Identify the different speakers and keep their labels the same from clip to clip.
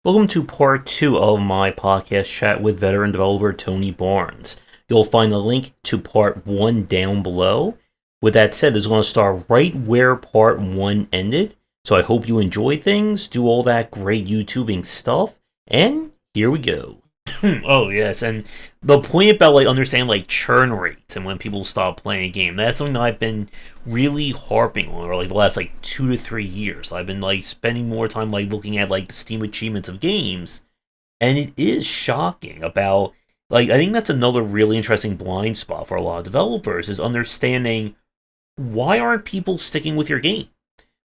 Speaker 1: Welcome to part two of my podcast chat with veteran developer Tony Barnes. You'll find the link to part one down below. With that said, this is going to start right where part one ended. So I hope you enjoy things, do all that great YouTubing stuff, and here we go. Oh yes, and the point about understanding churn rates and when people stop playing a game, that's something that I've been really harping on over the last 2 to 3 years. I've been spending more time looking at the Steam achievements of games, and it is shocking about I think that's another really interesting blind spot for a lot of developers is understanding why aren't people sticking with your game.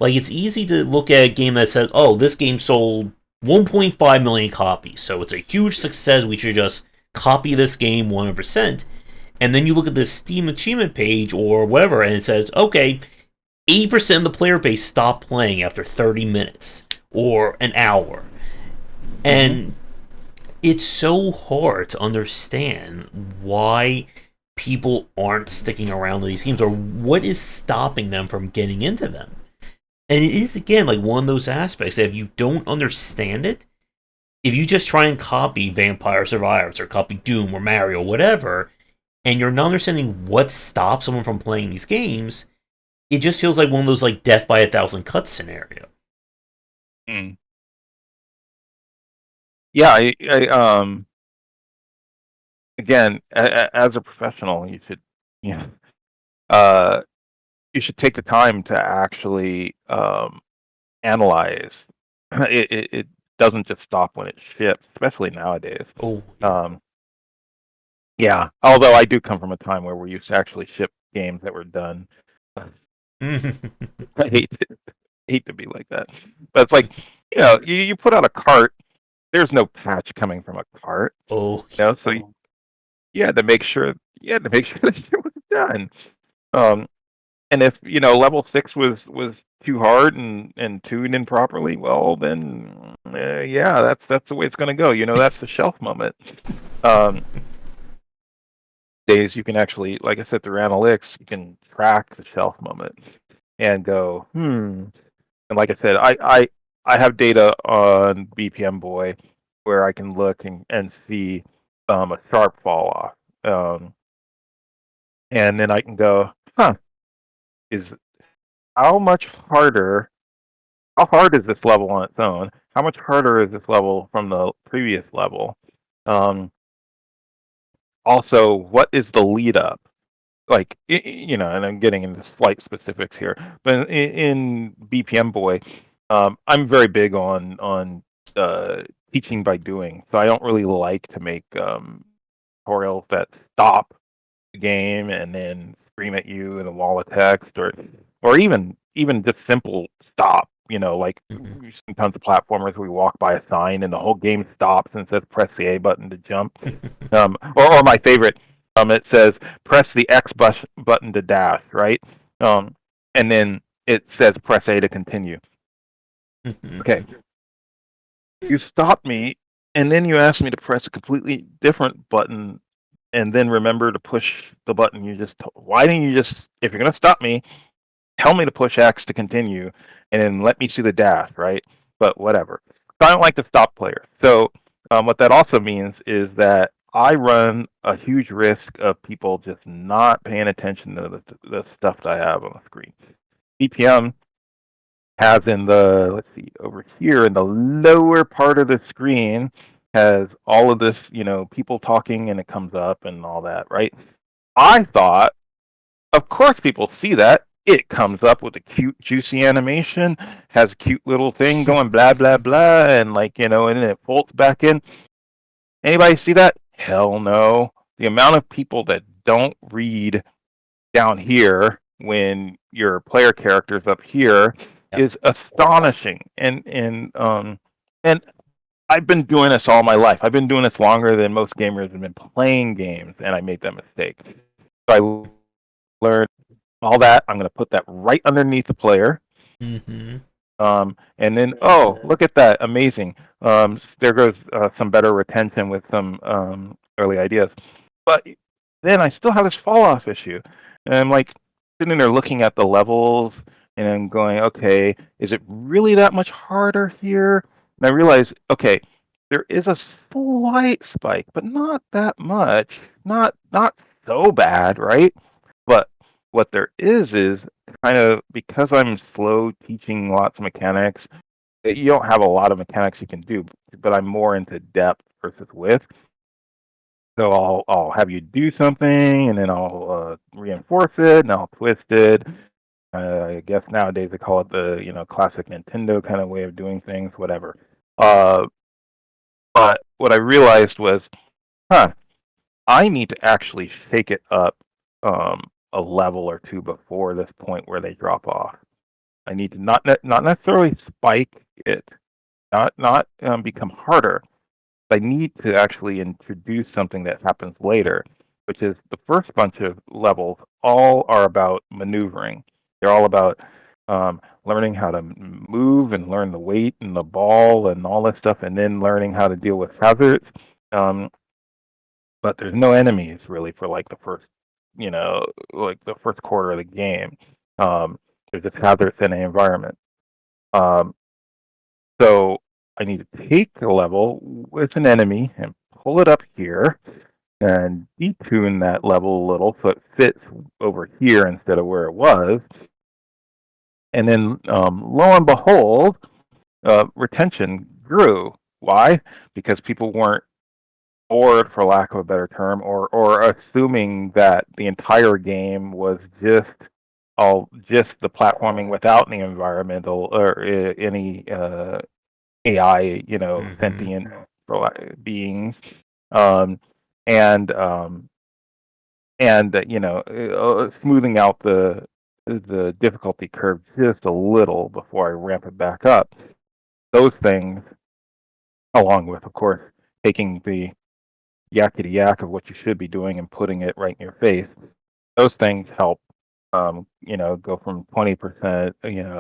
Speaker 1: It's easy to look at a game that says, oh, this game sold 1.5 million copies, so it's a huge success. We should just copy this game 100%. And then you look at the Steam achievement page or whatever, and it says, okay, 80% of the player base stopped playing after 30 minutes or an hour. And it's so hard to understand why people aren't sticking around to these games or what is stopping them from getting into them. And it is, again, one of those aspects that if you don't understand it, if you just try and copy Vampire Survivors or copy Doom or Mario, whatever, and you're not understanding what stops someone from playing these games, it just feels like one of those death by 1,000 cuts scenario.
Speaker 2: Mm. Yeah, again, as a professional, you should, uh, you should take the time to actually analyze. It doesn't just stop when it ships, especially nowadays.
Speaker 1: Oh,
Speaker 2: yeah. Although I do come from a time where we used to actually ship games that were done. I hate to be like that, but it's you put out a cart. There's no patch coming from a cart.
Speaker 1: oh,
Speaker 2: So you had to make sure that shit was done. And if level 6 was too hard and tuned in properly, well then yeah, that's the way it's going to go. That's the shelf moment. Days you can actually, like I said, through analytics, you can track the shelf moment and go, And like I said, I have data on BPM Boy where I can look and see a sharp fall off. And then I can go, is how hard is this level on its own? How much harder is this level from the previous level? Also, what is the lead up? And I'm getting into slight specifics here, but in BPM Boy, I'm very big on teaching by doing. So I don't really like to make tutorials that stop the game and then scream at you in a wall of text, or even just simple stop. We've seen tons of platformers where we walk by a sign and the whole game stops and says press the A button to jump. Or my favorite, it says press the X button to dash, right? And then it says press A to continue. Okay. You stopped me, and then you asked me to press a completely different button, and then remember to push the button you just told. Why didn't you just, if you're going to stop me, tell me to push X to continue, and then let me see the dash, right? But whatever. So I don't like to stop players. So what that also means is that I run a huge risk of people just not paying attention to the stuff that I have on the screen. BPM has let's see, over here in the lower part of the screen has all of this, people talking and it comes up and all that, right? I thought, of course people see that. It comes up with a cute, juicy animation, has a cute little thing going blah, blah, blah, and and then it folds back in. Anybody see that? Hell no. The amount of people that don't read down here when your player character's up here is astonishing. And I've been doing this all my life. I've been doing this longer than most gamers have been playing games, and I made that mistake. So I learned all that. I'm going to put that right underneath the player. And then, oh, look at that. Amazing. There goes some better retention with some early ideas. But then I still have this fall off issue. And I'm sitting there looking at the levels and I'm going, okay, is it really that much harder here? And I realized, okay, there is a slight spike, but not that much. Not so bad, right? But what there is kind of because I'm slow teaching lots of mechanics, you don't have a lot of mechanics you can do, but I'm more into depth versus width. So I'll have you do something, and then I'll reinforce it, and I'll twist it. I guess nowadays they call it the classic Nintendo kind of way of doing things, whatever. Uh, but what I realized was, huh, I need to actually shake it up a level or two before this point where they drop off. I need to not necessarily spike it, not become harder. I need to actually introduce something that happens later, which is the first bunch of levels all are about maneuvering. They're all about learning how to move and learn the weight and the ball and all this stuff, and then learning how to deal with hazards. Um, but there's no enemies really for like the first, like the first quarter of the game. There's just hazards in the environment. Um, so I need to take a level with an enemy and pull it up here and detune that level a little so it fits over here instead of where it was. And then lo and behold, retention grew. Why? Because people weren't bored, for lack of a better term, or assuming that the entire game was just the platforming without any environmental or any AI, sentient beings, um, and smoothing out the difficulty curve just a little before I ramp it back up. Those things, along with, of course, taking the yakety yak of what you should be doing and putting it right in your face, those things help. Go from 20%,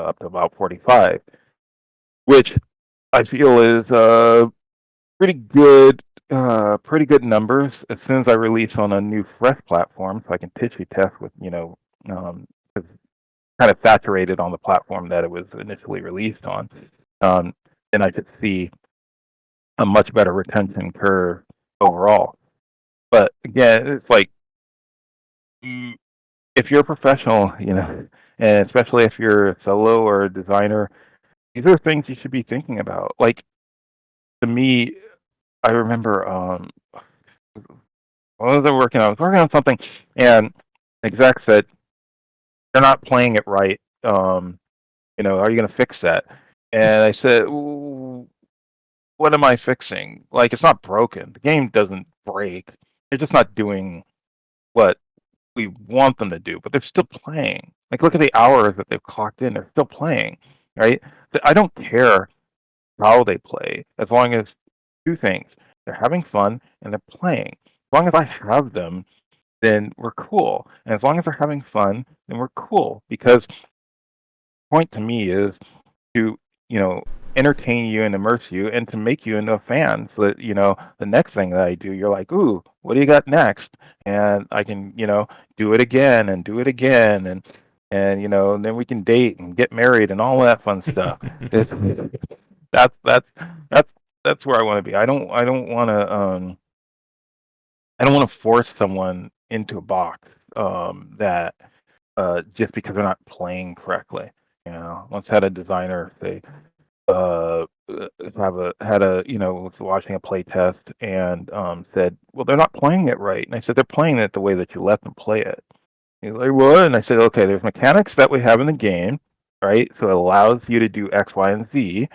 Speaker 2: up to about 45, which I feel is pretty good, pretty good numbers. As soon as I release on a new fresh platform, so I can pitch test with, it's kind of saturated on the platform that it was initially released on. Then I could see a much better retention curve overall. But again, it's like if you're a professional, and especially if you're a solo or a designer, these are things you should be thinking about. Like to me, I remember what was I working on? I was working on something, and the exec said, "They're not playing it right. Are you going to fix that?" And I said, "What am I fixing? Like, it's not broken. The game doesn't break. They're just not doing what we want them to do, but they're still playing. Like, look at the hours that they've clocked in. They're still playing, right? I don't care how they play as long as two things: they're having fun and they're playing. As long as I have them, then we're cool. And as long as they're having fun, then we're cool. Because the point to me is to, entertain you and immerse you and to make you into a fan so that, the next thing that I do, you're like, ooh, what do you got next? And I can, do it again and do it again and then we can date and get married and all that fun stuff. It's, that's that's that's that's where I want to be. I don't want to force someone into a box that just because they're not playing correctly. Once had a designer say, was watching a play test and said, "Well, they're not playing it right." And I said, "They're playing it the way that you let them play it." He's like, "What?" And I said, "Okay, there's mechanics that we have in the game, right? So it allows you to do X, Y, and Z.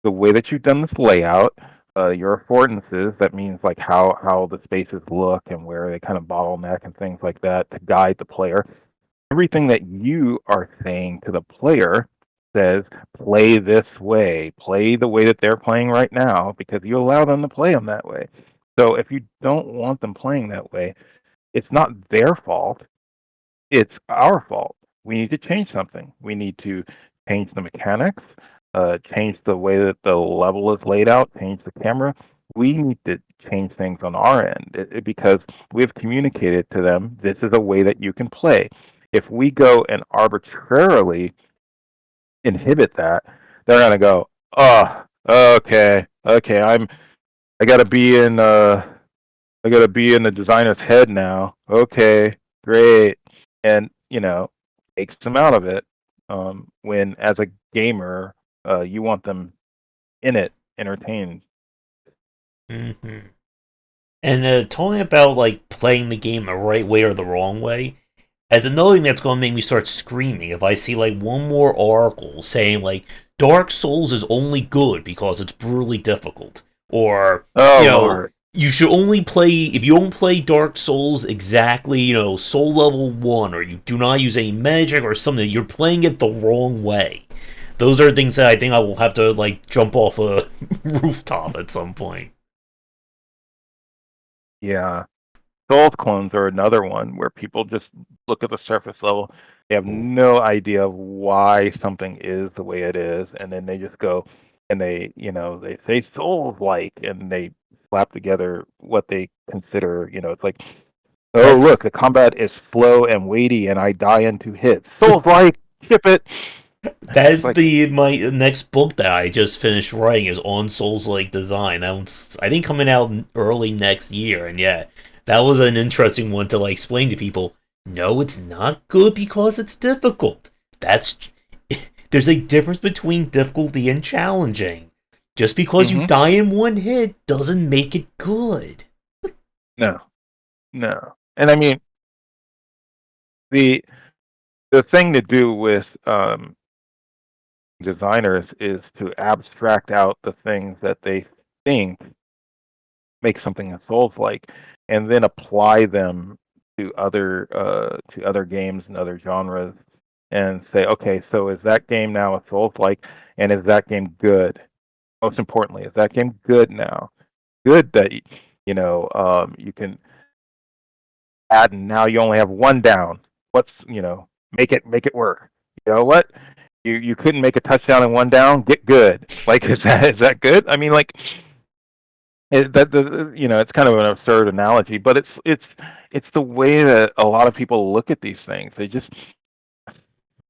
Speaker 2: The way that you've done this layout, your affordances, that means like how the spaces look and where they kind of bottleneck and things like that to guide the player. Everything that you are saying to the player says play this way, play the way that they're playing right now because you allow them to play them that way. So if you don't want them playing that way, it's not their fault, it's our fault. We need to change something. We need to change the mechanics, change the way that the level is laid out, change the camera. We need to change things on our end because we've communicated to them this is a way that you can play. If we go and arbitrarily inhibit that, they're going to go, oh, Okay, okay. I gotta be in I gotta be in the designer's head now. Okay, great. And takes them out of it. When as a gamer, you want them in it, entertained.
Speaker 1: Hmm. And talking about like playing the game the right way or the wrong way, as another thing that's going to make me start screaming if I see like one more article saying like Dark Souls is only good because it's brutally difficult, or
Speaker 2: Oh
Speaker 1: you know
Speaker 2: Lord.
Speaker 1: you should only play if you don't play Dark Souls exactly soul level 1, or you do not use any magic or something, you're playing it the wrong way. Those are things that I think I will have to like jump off a rooftop at some point.
Speaker 2: Yeah. Souls clones are another one where people just look at the surface level. They have
Speaker 1: Ooh.
Speaker 2: no idea why something is the way it is, and then they just go and they say Souls like, and they slap together what they consider. It's like, oh
Speaker 1: That's
Speaker 2: look, the combat is slow and weighty, and I die in 2 hits. Souls like, ship it.
Speaker 1: That
Speaker 2: It's
Speaker 1: is
Speaker 2: like,
Speaker 1: the my next book that I just finished writing is on Souls like design. That one's I think coming out early next year, and yeah, that was an interesting one to like explain to people. No, it's not good because it's difficult. That's there's a difference between difficulty and challenging. Just because you
Speaker 2: mm-hmm.
Speaker 1: die in one hit doesn't make it good.
Speaker 2: No, no, and I mean the the thing to do with designers is to abstract out the things that they think make something a Souls like, and then apply them to other games and other genres, and say, okay, so is that game now a Souls like, and is that game good? Most importantly, is that game good now? Good that you can add, and now you only have one down. What's make it work? You know what? You couldn't make a touchdown in one down. Get good. Like is that good? I mean, like it's kind of an absurd analogy, but it's the way that a lot of people look at these things. They just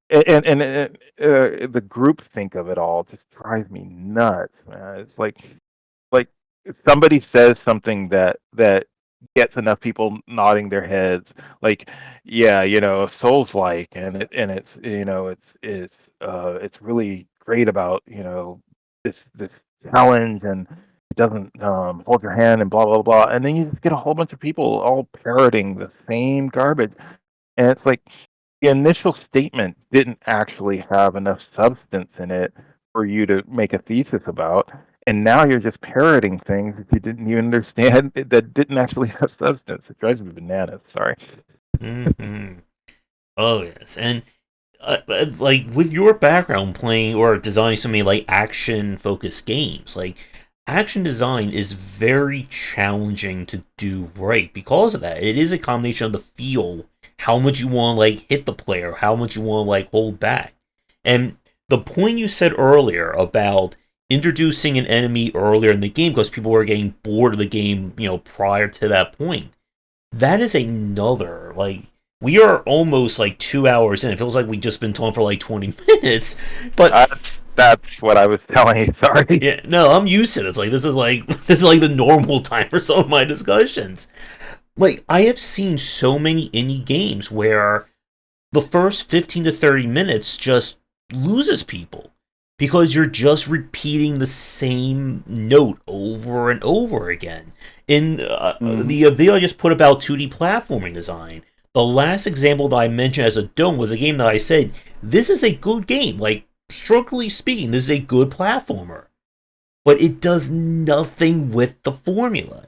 Speaker 2: the group think of it all just drives me nuts, man. It's like if somebody says something that gets enough people nodding their heads, like, yeah, Souls like, and it's really great about this challenge, and it doesn't hold your hand and blah blah blah, and then you just get a whole bunch of people all parroting the same garbage, and it's like the initial statement didn't actually have enough substance in it for you to make a thesis about, and now you're just parroting things that you didn't even understand that didn't actually have substance. It drives me bananas. Sorry.
Speaker 1: Hmm. Oh yes, and like with your background playing or designing so many like action focused games, like action design is very challenging to do right because of that. It is a combination of the feel, how much you want to like hit the player, how much you want to like hold back. And the point you said earlier about introducing an enemy earlier in the game because people were getting bored of the game, prior to that point, that is another like we are almost like 2 hours in. It feels like we just been talking for like 20 minutes, but
Speaker 2: That's what I was telling you. Sorry.
Speaker 1: yeah, no, I'm used to this. Like this is like the normal time for some of my discussions. Like I have seen so many indie games where the first 15 to 30 minutes just loses people because you're just repeating the same note over and over again. In
Speaker 2: Mm-hmm.
Speaker 1: the video I just put about 2D platforming design, the last example that I mentioned as a dome was a game that I said, this is a good game. Like, structurally speaking, this is a good platformer. But it does nothing with the formula.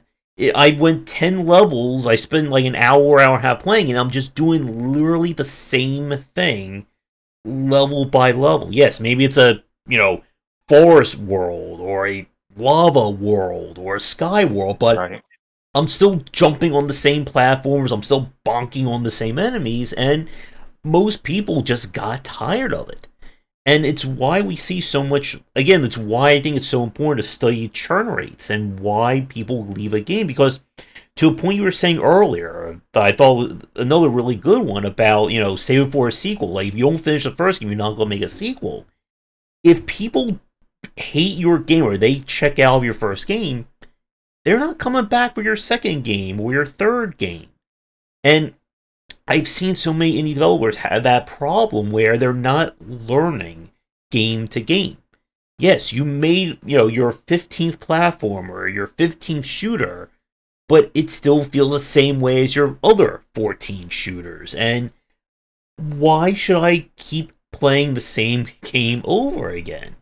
Speaker 1: I went 10 levels, I spent like an hour, hour and a half playing, and I'm just doing literally the same thing level by level. Yes, maybe it's a, forest world or a lava world or a sky world, but
Speaker 2: Right.
Speaker 1: I'm still jumping on the same platforms, I'm still bonking on the same enemies, and most people just got tired of it. And it's why we see so much. Again, it's why I think it's so important to study churn rates and why people leave a game. Because to a point you were saying earlier, that I thought another really good one about save it for a sequel. Like if you don't finish the first game, you're not going to make a sequel. If people hate your game or they check out of your first game, they're not coming back for your second game or your third game. And I've seen so many indie developers have that problem where they're not learning game to game. Yes, you made, your 15th platformer, your 15th shooter, but it still feels the same way as your other 14 shooters. And why should I keep playing the same game over again?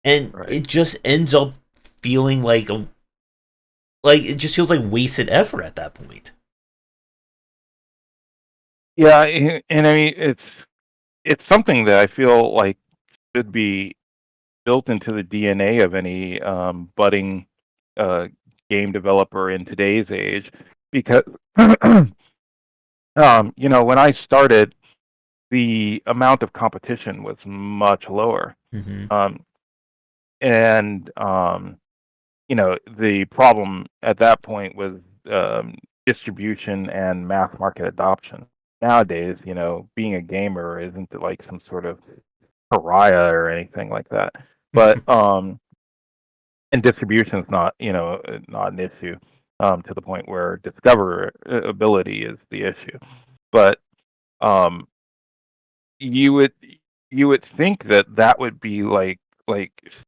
Speaker 1: And
Speaker 2: Right.
Speaker 1: it just ends up feeling like it just feels like wasted effort at that point.
Speaker 2: Yeah, and I mean it's something that I feel like should be built into the DNA of any budding uh, game developer in today's age, because when I started, the amount of competition was much lower,
Speaker 1: Mm-hmm.
Speaker 2: um, and the problem at that point was distribution and mass market adoption. Nowadays, being a gamer isn't like some sort of pariah or anything like that. But and distribution is not an issue to the point where discoverability is the issue. But um, you would you would think that that would be like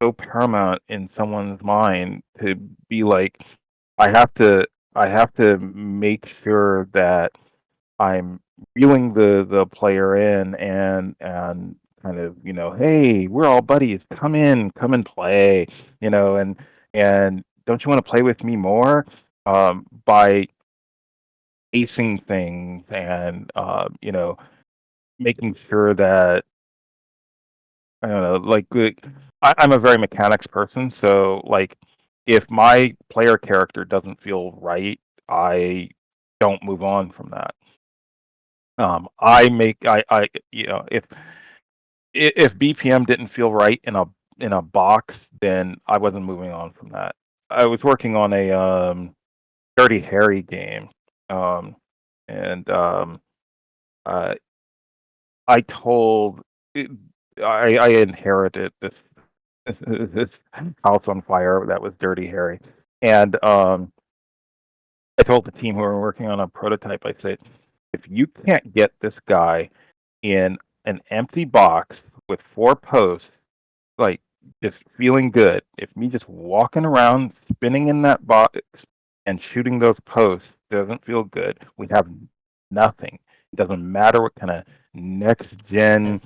Speaker 2: so paramount in someone's mind to be like, I have to make sure that I'm reeling the player in and kind of, hey, we're all buddies. Come and play, and don't you want to play with me more? By acing things and making sure that I don't know, I'm a very mechanics person, so like if my player character doesn't feel right, I don't move on from that. I make I if BPM didn't feel right in a box, then I wasn't moving on from that. I was working on a Dirty Harry game, um, and uh, I told I inherited this house on fire that was Dirty Harry, and I told the team who were working on a prototype, I said, if you can't get this guy in an empty box with 4 posts, like just feeling good. If me just walking around spinning in that box and shooting those posts doesn't feel good, we have nothing. It doesn't matter what kind of next gen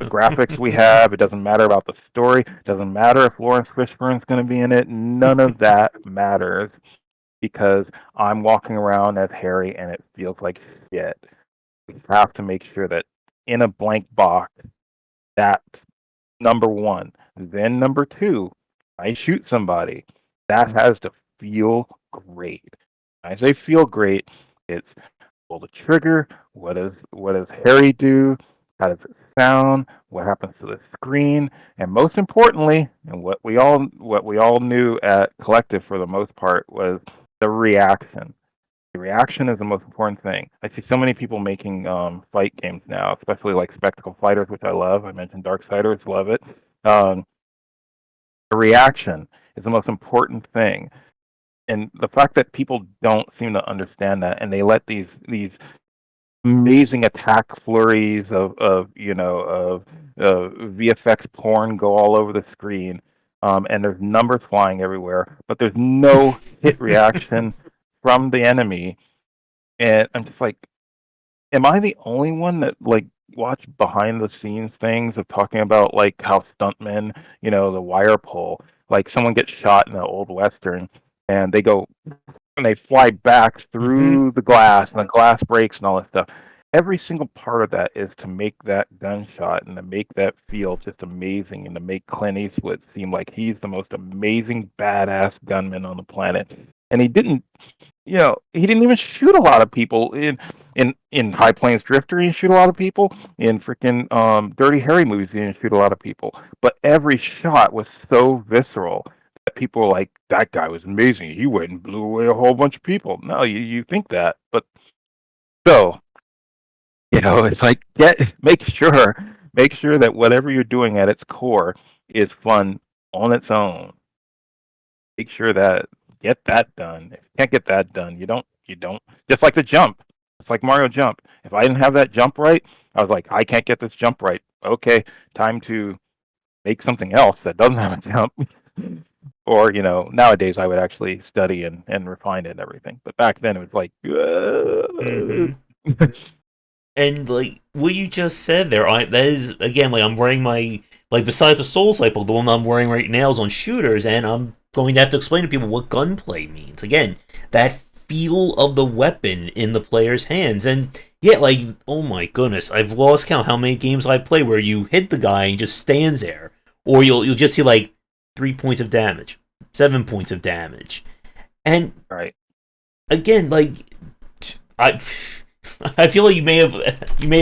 Speaker 2: graphics we have. It doesn't matter about the story. It doesn't matter if Lawrence Fishburne's going to be in it. None of that matters because I'm walking around as Harry and it feels like shit. We have to make sure that in a blank box, that's number one. Then number two, I shoot somebody. That has to feel great. When I say feel great, it's pull the trigger. What does Harry do? How does it sound? What happens to the screen? And most importantly, and what we all knew at Collective for the most part was the reaction. The reaction is the most important thing. I see so many people making fight games now, especially like Spectacle Fighters, which I love. I mentioned Darksiders, love it. Um, the reaction is the most important thing, and the fact that people don't seem to understand that, and they let these amazing attack flurries of VFX porn go all over the screen, and there's numbers flying everywhere, but there's no hit reaction from the enemy, and I'm just like, am I the only one that like watch behind the scenes things of talking about like how stuntmen, the wire pull, like someone gets shot in an old western, and they go and they fly back
Speaker 1: Mm-hmm.
Speaker 2: through the glass, and the glass breaks and all that stuff. Every single part of that is to make that gunshot and to make that feel just amazing and to make Clint Eastwood seem like he's the most amazing badass gunman on the planet. And he didn't even shoot a lot of people in High Plains Drifter. He didn't shoot a lot of people in freaking Dirty Harry movies. He didn't shoot a lot of people, but every shot was so visceral that people were like, "That guy was amazing. He went and blew away a whole bunch of people." No, you think that, but so it's like make sure that whatever you're doing at its core is fun on its own. Make sure that get that done. If you can't get that done, you don't. Just like the jump. It's like Mario jump. If I didn't have that jump right, I was like, I can't get this jump right. Okay, time to make something else that doesn't have a jump. Or, nowadays I would actually study and refine it and everything. But back then it was like,
Speaker 1: Mm-hmm. And like what you just said there, that is again like I'm wearing my like besides the Soul Cycle, the one I'm wearing right now is on shooters, and I'm going to have to explain to people what gunplay means. Again, that feel of the weapon in the player's hands, and yeah, like oh my goodness, I've lost count how many games I play where you hit the guy and he just stands there, or you'll just see like 3 points of damage, 7 points of damage, and
Speaker 2: right.
Speaker 1: again like I I feel like you may have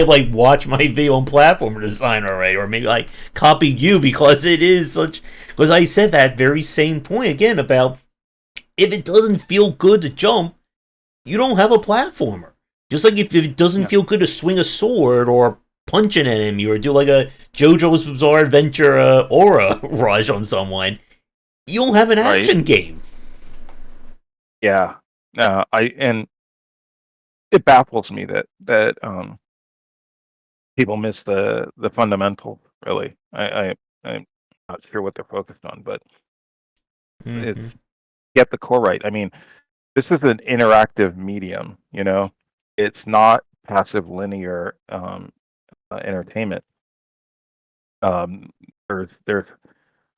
Speaker 1: like watched my video on platformer design already, or maybe like copied you because it is such. Because I said that very same point again about if it doesn't feel good to jump, you don't have a platformer. Just like if it doesn't
Speaker 2: Yeah.
Speaker 1: feel good to swing a sword or punch an enemy or do like a JoJo's Bizarre Adventure aura rush on someone, you don't have an
Speaker 2: Right.
Speaker 1: action game.
Speaker 2: Yeah. I and it baffles me that people miss the fundamentals. Really, I'm not sure what they're focused on, but it's
Speaker 1: Mm-hmm.
Speaker 2: get the core right. I mean, this is an interactive medium. It's not passive linear entertainment. Um, there's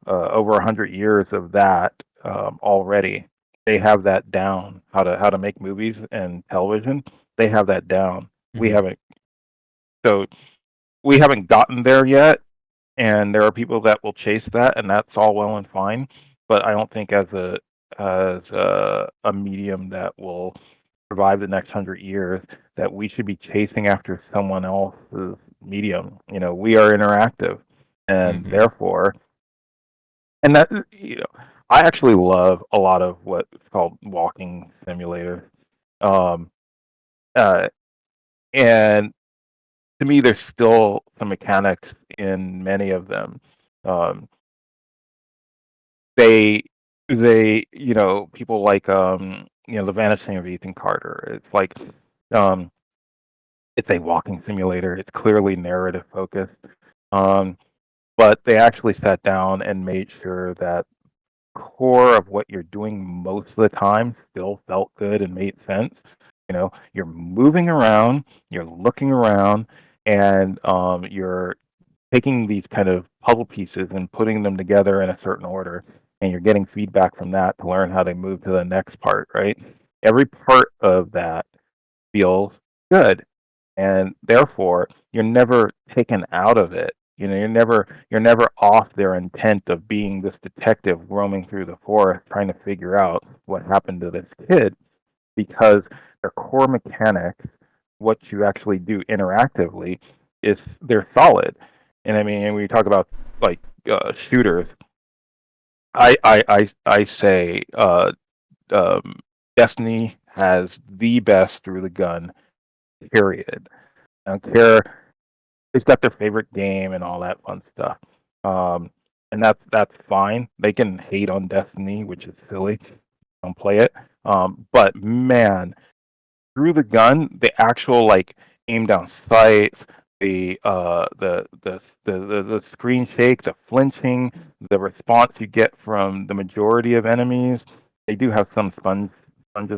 Speaker 2: over 100 years of that already. They have that down. How to make movies and television. They have that down. We
Speaker 1: Mm-hmm.
Speaker 2: haven't. So we haven't gotten there yet, and there are people that will chase that, and that's all well and fine. But I don't think as a medium that will survive the next 100 years that we should be chasing after someone else's medium. We are interactive, and
Speaker 1: Mm-hmm.
Speaker 2: therefore, and that I actually love a lot of what's called walking simulators. Um, uh, and to me, there's still some mechanics in many of them. Um, they people like the Vanishing of Ethan Carter. It's like um, it's a walking simulator. It's clearly narrative focused, um, but they actually sat down and made sure that core of what you're doing most of the time still felt good and made sense. You're moving around, you're looking around, and you're taking these kind of puzzle pieces and putting them together in a certain order, and you're getting feedback from that to learn how to move to the next part, right? Every part of that feels good, and therefore you're never taken out of it. You're never off their intent of being this detective roaming through the forest trying to figure out what happened to this kid, because their core mechanics, what you actually do interactively, is they're solid. And I mean, we talk about like shooters. I say Destiny has the best through the gun. Period. I don't care. They've got their favorite game and all that fun stuff. Um, and that's fine. They can hate on Destiny, which is silly. Don't play it. But man, through the gun, the actual like aim down sights, the screen shake, the flinching, the response you get from the majority of enemies. They do have some sponges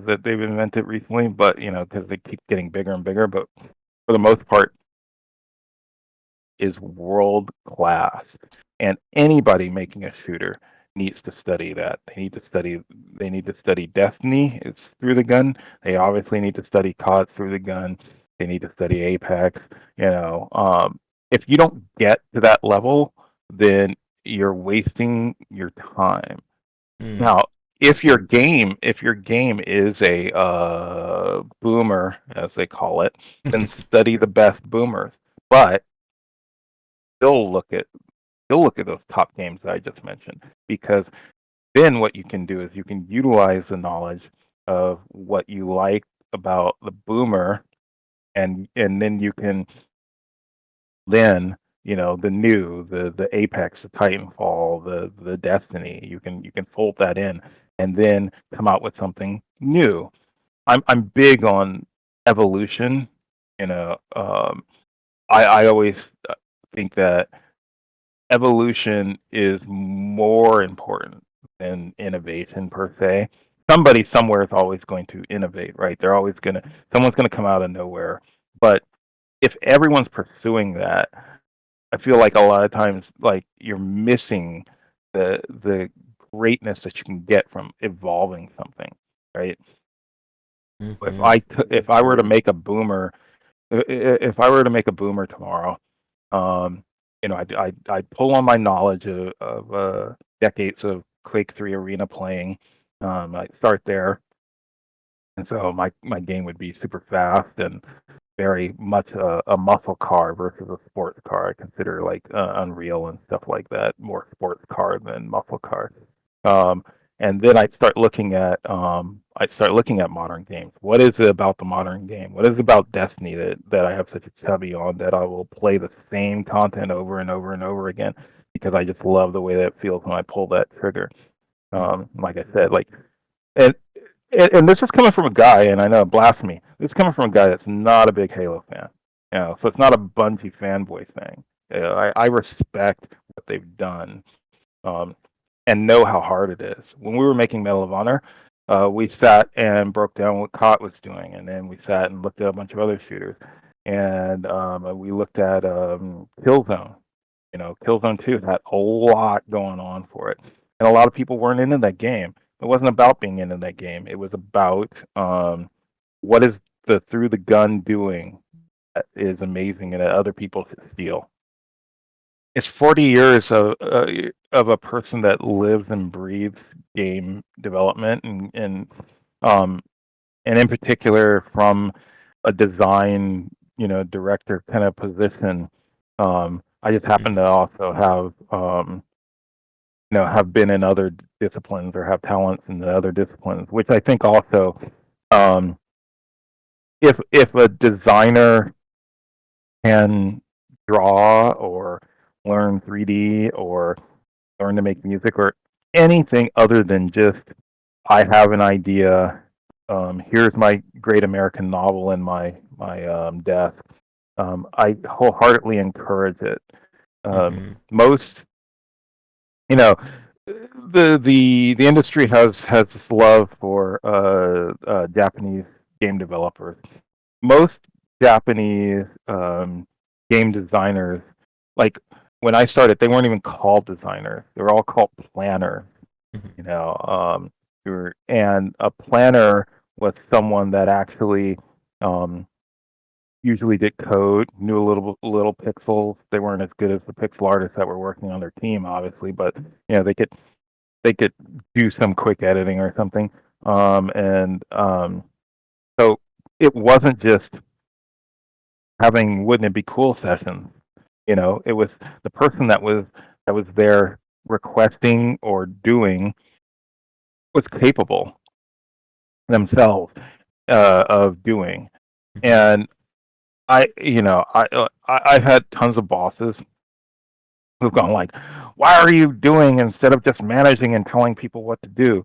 Speaker 2: that they've invented recently, but because they keep getting bigger and bigger. But for the most part, is world class, and anybody making a shooter needs to study that. They need to study Destiny. It's through the gun. They obviously need to study COD through the gun. They need to study Apex. If you don't get to that level, then you're wasting your time.
Speaker 1: Mm.
Speaker 2: Now, if your game is a boomer, as they call it, then study the best boomers. But still look at still look at those top games that I just mentioned, because then what you can do is you can utilize the knowledge of what you like about the boomer, and then you can then the new, the Apex, the Titanfall, the Destiny. You can fold that in and then come out with something new. I'm big on evolution. You know, I always think that evolution is more important than innovation per se. Somebody somewhere is always going to innovate, right? Someone's gonna come out of nowhere. But if everyone's pursuing that, I feel like a lot of times, like, you're missing the greatness that you can get from evolving something, right? If I were to make a boomer, if I were to make a boomer tomorrow, um, I'd pull on my knowledge of decades of Quake 3 arena playing. I'd start there, and so my game would be super fast and very much a muscle car versus a sports car. I consider like Unreal and stuff like that more sports car than muscle car. Um, and then I'd start looking at modern games. What is it about the modern game? What is it about Destiny that I have such a chubby on that I will play the same content over and over and over again because I just love the way that it feels when I pull that trigger. Like I said, like and and this is coming from a guy, and I know blasphemy. This is coming from a guy that's not a big Halo fan. So it's not a Bungie fanboy thing. I respect what they've done, um, and know how hard it is. When we were making Medal of Honor, we sat and broke down what COT was doing, and then we sat and looked at a bunch of other shooters, and we looked at Killzone. Killzone 2 had a lot going on for it, and a lot of people weren't into that game. It wasn't about being into that game. It was about what is the through the gun doing that is amazing and that other people should steal. It's 40 years of a person that lives and breathes game development, um, and in particular from a design director kind of position. I just happen to also have been in other disciplines or have talents in the other disciplines, which I think also, um, if a designer can draw or learn 3D or learn to make music or anything other than just I have an idea. Here's my great American novel in my desk. I wholeheartedly encourage it. Most, you know, the industry has this love for Japanese game developers. Most Japanese game designers, like when I started, they weren't even called designers; they were all called planners. And a planner was someone that actually usually did code, knew a little pixels. They weren't as good as the pixel artists that were working on their team, obviously, but they could do some quick editing or something. So it wasn't just having wouldn't it be cool sessions. It was the person that was there requesting or doing was capable themselves of doing. And I've had tons of bosses who've gone like, "Why are you doing instead of just managing and telling people what to do?"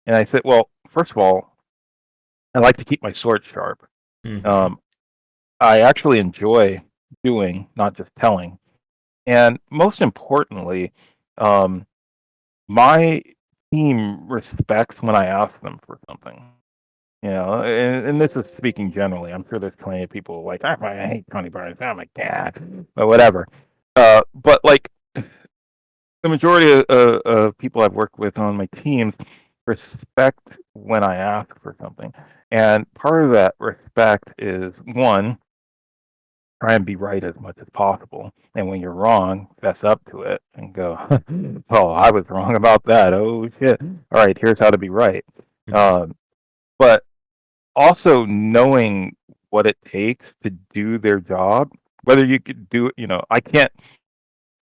Speaker 2: And I said, "Well, first of all, I like to keep my sword sharp. Um, I actually enjoy doing, not just telling. And most importantly, my team respects when I ask them for something. And this is speaking generally. I'm sure there's plenty of people like, I hate Tony Barnes. I'm like, yeah, but whatever. But like the majority of people I've worked with on my teams respect when I ask for something. And part of that respect is one, try and be right as much as possible. And when you're wrong, fess up to it and go, "Oh, I was wrong about that. Oh shit! All right, here's how to be right." But also knowing what it takes to do their job, whether you could do it, I can't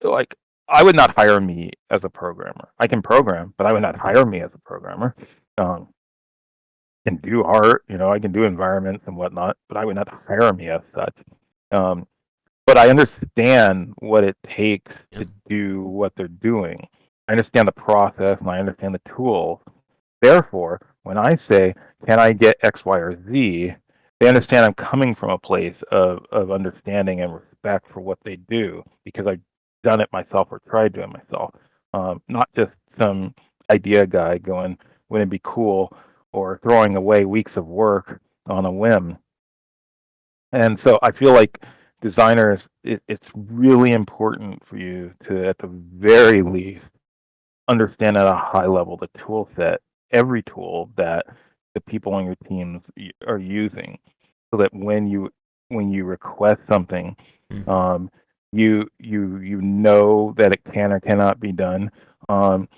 Speaker 2: like. I would not hire me as a programmer. I can program, but I would not hire me as a programmer. Um, can do art, I can do environments and whatnot, but I would not hire me as such. Um, but I understand what it takes
Speaker 1: Yeah.
Speaker 2: to do what they're doing. I understand the process and I understand the tools. Therefore, when I say, can I get X, Y, or Z, they understand I'm coming from a place of understanding and respect for what they do because I've done it myself or tried doing it myself. Not just some idea guy going, wouldn't it be cool, or throwing away weeks of work on a whim. And so I feel like designers, it's really important for you to, at the very least, understand at a high level the tool set, every tool that the people on your teams are using, so that when you request something,
Speaker 1: Mhm.
Speaker 2: um, you know that it can or cannot be done, and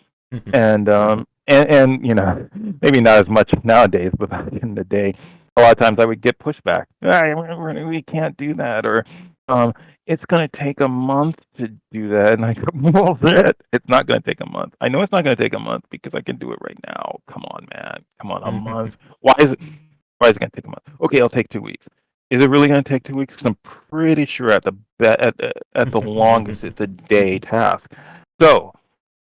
Speaker 2: you know, maybe not as much nowadays, but back in the day, a lot of times I would get pushback. We can't do that, or um, it's going to take a month to do that. And I go, well, it's not going to take a month. I know it's not going to take a month because I can do it right now. Come on, man. Come on, a month. Why is it? Why is it going to take a month? Okay, it'll take 2 weeks. Is it really going to take 2 weeks? 'Cause I'm pretty sure at the longest it's a day task. So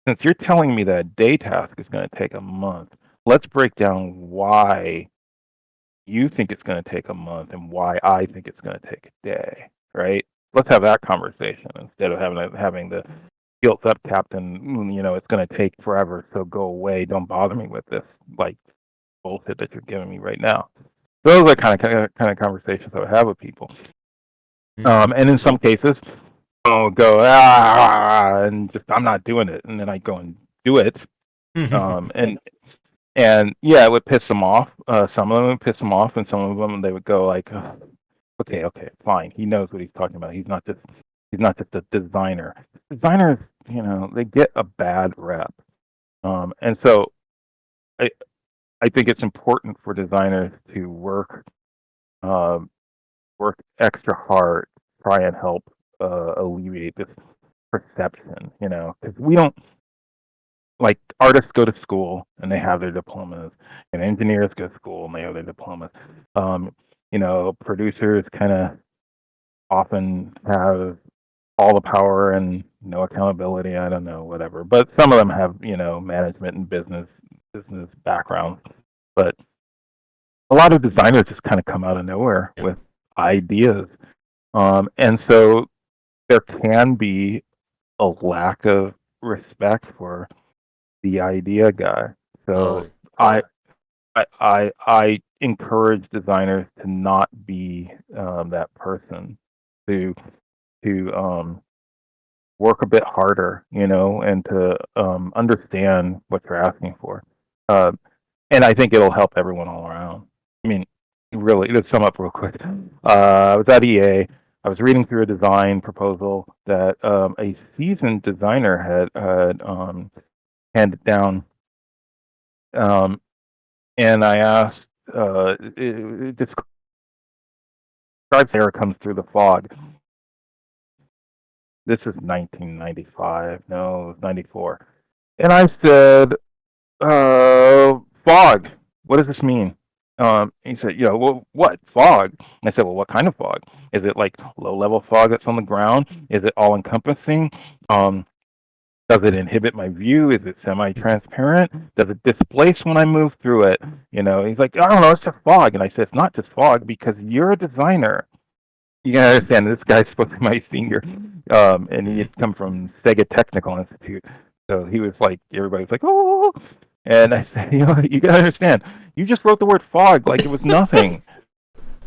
Speaker 2: since you're telling me that a day task is going to take a month, let's break down why you think it's going to take a month and why I think it's going to take a day, right? Let's have that conversation instead of having the guilt up, Captain. You know, it's going to take forever, so go away. Don't bother me with this like bullshit that you're giving me right now. Those are kind of conversations I would have with people. And in some cases, I'll go and just I'm not doing it, and then I go and do it. And yeah, it would piss them off. Some of them would piss them off, and some of them they would go like, okay, fine. He knows what he's talking about. He's not just a designer. Designers, you know, they get a bad rep, and so I I think it's important for designers to um, work extra hard, try and help alleviate this perception. You know, because we don't, like, artists go to school and they have their diplomas, and engineers go to school and they have their diplomas. Um, you know, producers kind of often have all the power and no accountability. I don't know, whatever. But some of them have, you know, management and business backgrounds. But a lot of designers just kind of come out of nowhere
Speaker 1: Yeah.
Speaker 2: with ideas, and so there can be a lack of respect for the idea guy. So
Speaker 1: Oh,
Speaker 2: I I encourage designers to not be that person, to work a bit harder, you know, and to understand what you're asking for. Uh, and I think it'll help everyone all around. I mean, really, to sum up real quick, I was at EA. I was reading through a design proposal that a seasoned designer had handed down, um, and I asked, it describes air comes through the fog. This is 1995. No, it was 94. And I said, fog. What does this mean? He said, you know, well, what fog? I said, well, what kind of fog? Is it like low-level fog that's on the ground? Is it all-encompassing? Does it inhibit my view? Is it semi-transparent? Does it displace when I move through it? You know, he's like, I don't know, it's just fog. And I said, it's not just fog because you're a designer. You gotta understand, this guy's supposed to be my senior, and he had come from Sega Technical Institute. So he was like, everybody was like, oh. And I said, you know, you gotta understand, you just wrote the word fog like it was nothing.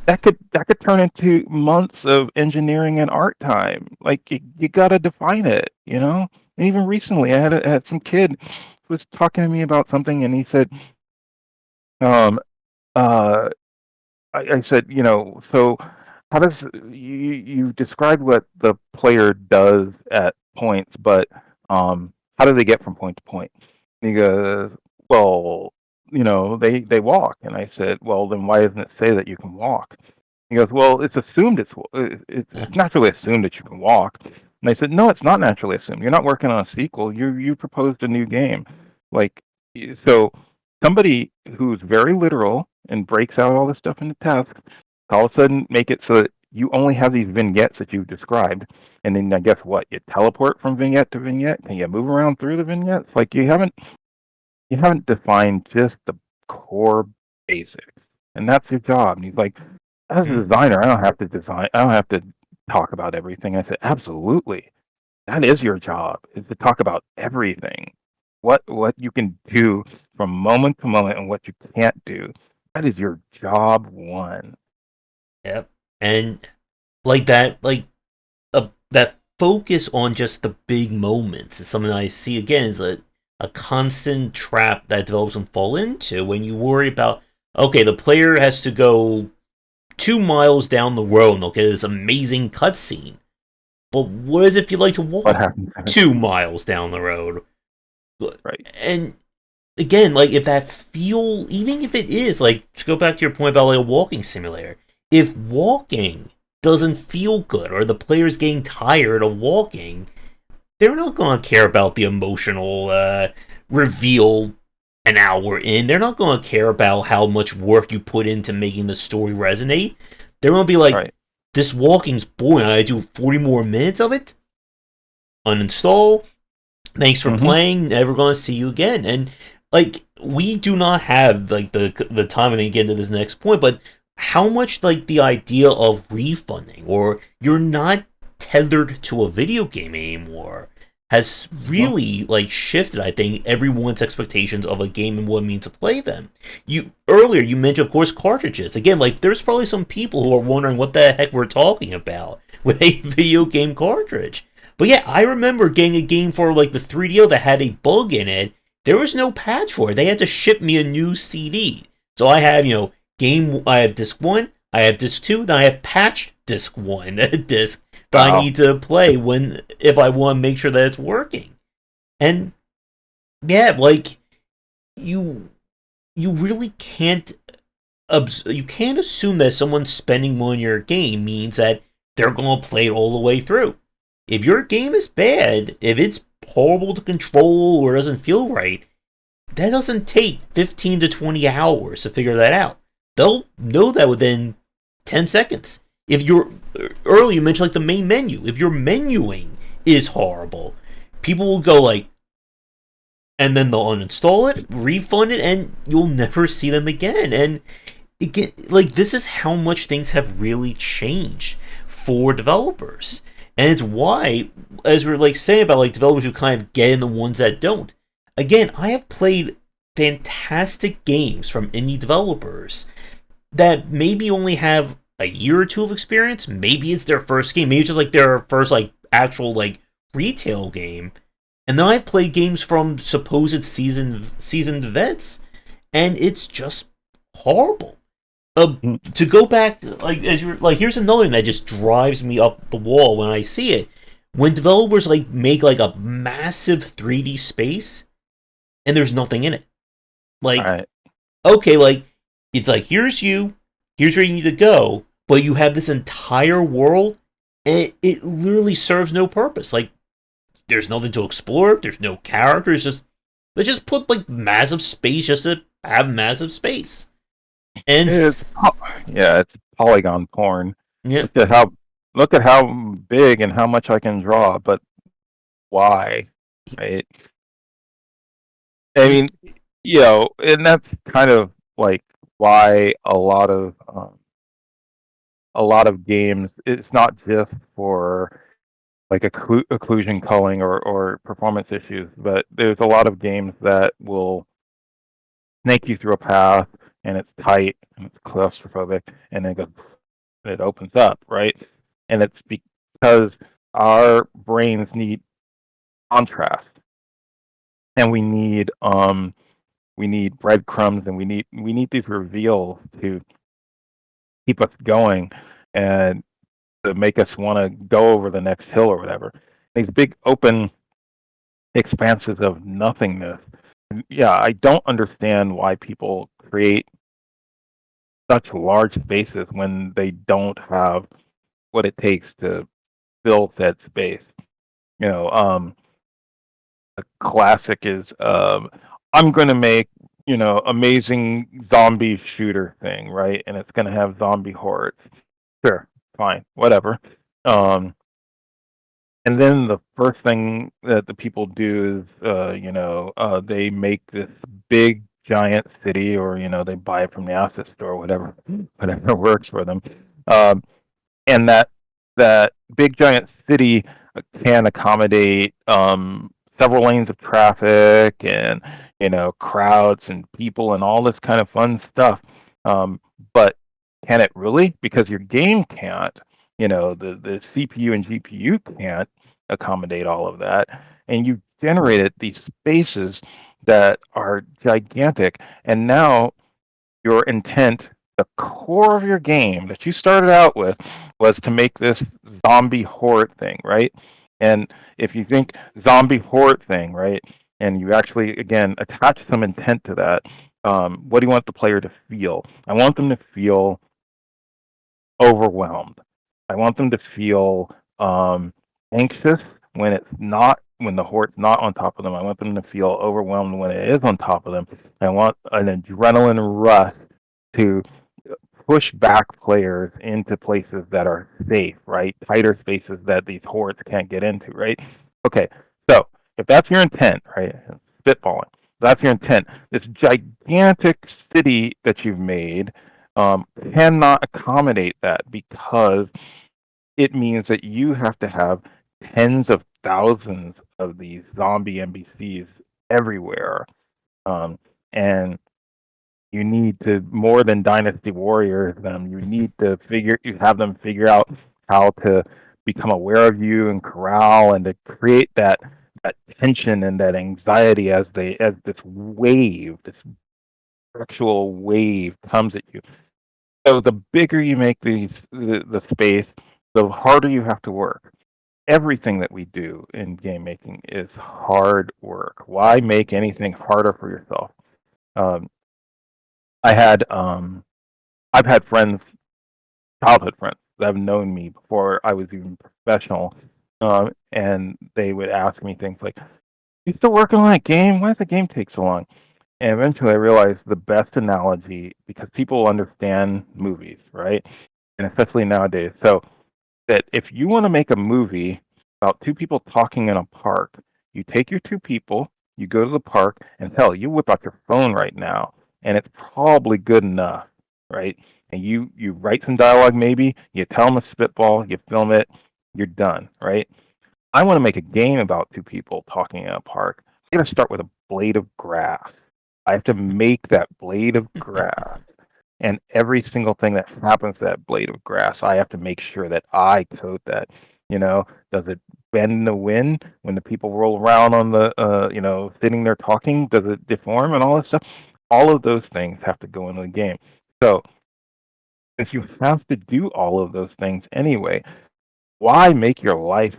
Speaker 2: That could turn into months of engineering and art time. Like you gotta define it, you know. And even recently, I had some kid who was talking to me about something, and he said, um, uh, I said, you know, so how does you described what the player does at points, but how do they get from point to point? And he goes, well, you know, they walk. And I said, well, then why doesn't it say that you can walk? He goes, well, it's assumed it's naturally assumed that you can walk. And I said, no, it's not naturally assumed. You're not working on a sequel. You proposed a new game, like so. Somebody who's very literal and breaks out all this stuff into tasks, all of a sudden make it so that you only have these vignettes that you've described, and then I guess what, you teleport from vignette to vignette? Can you move around through the vignettes? Like you haven't defined just the core basics, and that's your job. And he's like, as a designer, I don't have to design. I don't have to talk about everything. I said, absolutely, that is your job, is to talk about everything. What you can do from moment to moment, and what you can't do. That is your job one.
Speaker 1: Yep. And like that, that focus on just the big moments is something I see again is a constant trap that developers can fall into when you worry about, okay, the player has to go 2 miles down the road and they'll get this amazing cutscene. But what does it feel like to
Speaker 2: What
Speaker 1: walk
Speaker 2: happens?
Speaker 1: 2 miles down the road?
Speaker 2: Right.
Speaker 1: And again, like if that feel, even if it is like to go back to your point about like a walking simulator, if walking doesn't feel good or the player's getting tired of walking, they're not going to care about the emotional reveal an hour in. They're not going to care about how much work you put into making the story resonate. They're going to be like,
Speaker 2: Right.
Speaker 1: this walking's boring. I do 40 more minutes of it. Uninstall. Thanks for
Speaker 2: Mm-hmm.
Speaker 1: playing. Never going to see you again. And like, we do not have like the time to get into this next point, but how much like the idea of refunding or you're not tethered to a video game anymore has
Speaker 2: Well,
Speaker 1: really like shifted, I think, everyone's expectations of a game and what it means to play them. You earlier you mentioned of course cartridges. Again, like there's probably some people who are wondering what the heck we're talking about with a video game cartridge. But yeah, I remember getting a game for like the 3DO that had a bug in it. There was no patch for it. They had to ship me a new CD. So I have, I have disc 1, I have disc 2, then I have patched disc 1 disc that I
Speaker 2: wow.
Speaker 1: need to play when if I want to make sure that it's working. And yeah, like you you really can't you can't assume that someone spending money on your game means that they're going to play it all the way through. If your game is bad, if it's horrible to control or doesn't feel right, that doesn't take 15 to 20 hours to figure that out. They'll know that within 10 seconds. If you're earlier you mentioned like the main menu, if your menuing is horrible, people will go like, and then they'll uninstall it, refund it, and you'll never see them again. And like this is how much things have really changed for developers, and it's why, as we're like saying about like developers who kind of get in the ones that don't. Again, I have played fantastic games from indie developers that maybe only have a year or two of experience. Maybe it's their first game. Maybe it's just like their first like actual like retail game. And then I've played games from supposed seasoned vets, and it's just horrible.
Speaker 2: Mm.
Speaker 1: To go back, like as you're like, here's another thing that just drives me up the wall when I see it. When developers like make like a massive 3D space and there's nothing in it.
Speaker 2: All
Speaker 1: Like,
Speaker 2: right.
Speaker 1: okay, like it's like here's where you need to go, but you have this entire world, and it literally serves no purpose. Like, there's nothing to explore. There's no characters. Just they just put like massive space just to have massive space. And
Speaker 2: It's yeah, it's polygon porn.
Speaker 1: yeah,
Speaker 2: Look at how look at how big and how much I can draw, but why? Right? I
Speaker 1: yeah,
Speaker 2: mean, and that's kind of like why a lot of games. It's not just for like occlusion culling or performance issues, but there's a lot of games that will snake you through a path and it's tight and it's claustrophobic and then it opens up, right? And it's because our brains need contrast and we need breadcrumbs and we need these reveals to keep us going and to make us want to go over the next hill or whatever. These big open expanses of nothingness. Yeah, I don't understand why people create such large spaces when they don't have what it takes to fill that space. You know, a classic is I'm going to make amazing zombie shooter thing, right? And it's going to have zombie hordes. Sure. fine, whatever. Um, and then the first thing that the people do is, they make this big giant city, or they buy it from the asset store, whatever works for them. Um, and that big giant city can accommodate several lanes of traffic, and crowds and people and all this kind of fun stuff. But can it really? Because your game can't. The CPU and GPU can't accommodate all of that, and you generated these spaces that are gigantic. And now your intent, the core of your game that you started out with, was to make this zombie horde thing, right? And if you think zombie horde thing, right, and you actually, again, attach some intent to that, what do you want the player to feel? I want them to feel overwhelmed. I want them to feel anxious when the horde's not on top of them. I want them to feel overwhelmed when it is on top of them. I want an adrenaline rush to push back players into places that are safe, right? Tighter spaces that these hordes can't get into, right? Okay, so if that's your intent, right? Spitballing. That's your intent. This gigantic city that you've made cannot accommodate that, because it means that you have to have tens of thousands of these zombie NPCs everywhere. And you need to, more than Dynasty Warriors them, you need to have them figure out how to become aware of you and corral, and to create that tension and that anxiety as this wave, this actual wave comes at you. So the bigger you make the space, the harder you have to work. Everything that we do in game making is hard work. Why make anything harder for yourself? Um, I had I've had friends, childhood friends, that have known me before I was even professional, and they would ask me things like, "You still working on that game? Why does the game take so long?" And eventually, I realized the best analogy, because people understand movies, right? And especially nowadays. So that if you want to make a movie about two people talking in a park, you take your two people, you go to the park, and hell, you whip out your phone right now, and it's probably good enough, right? And you write some dialogue, maybe you tell them a spitball, you film it, you're done, right? I want to make a game about two people talking in a park. I got to start with a blade of grass. I have to make that blade of grass, and every single thing that happens to that blade of grass, I have to make sure that I code that. Does it bend in the wind when the people roll around on the, sitting there talking? Does it deform and all this stuff? All of those things have to go into the game. So if you have to do all of those things anyway, why make your life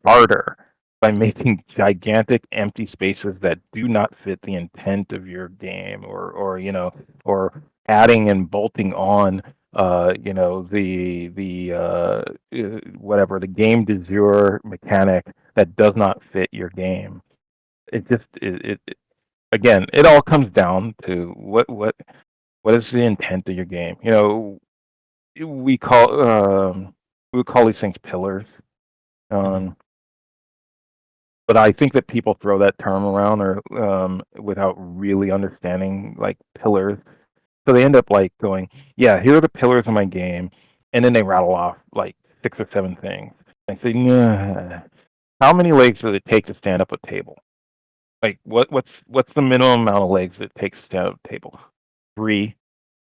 Speaker 2: harder by making gigantic empty spaces that do not fit the intent of your game, or adding and bolting on whatever, the game de jour mechanic that does not fit your game. It again, it all comes down to what is the intent of your game. We call we call these things pillars. Um, but I think that people throw that term around, or without really understanding, like, pillars. So they end up like going, "Yeah, here are the pillars of my game," and then they rattle off like 6 or 7 things. I say, "Nah, how many legs does it take to stand up a table? Like, what's the minimum amount of legs it takes to stand up a table? 3,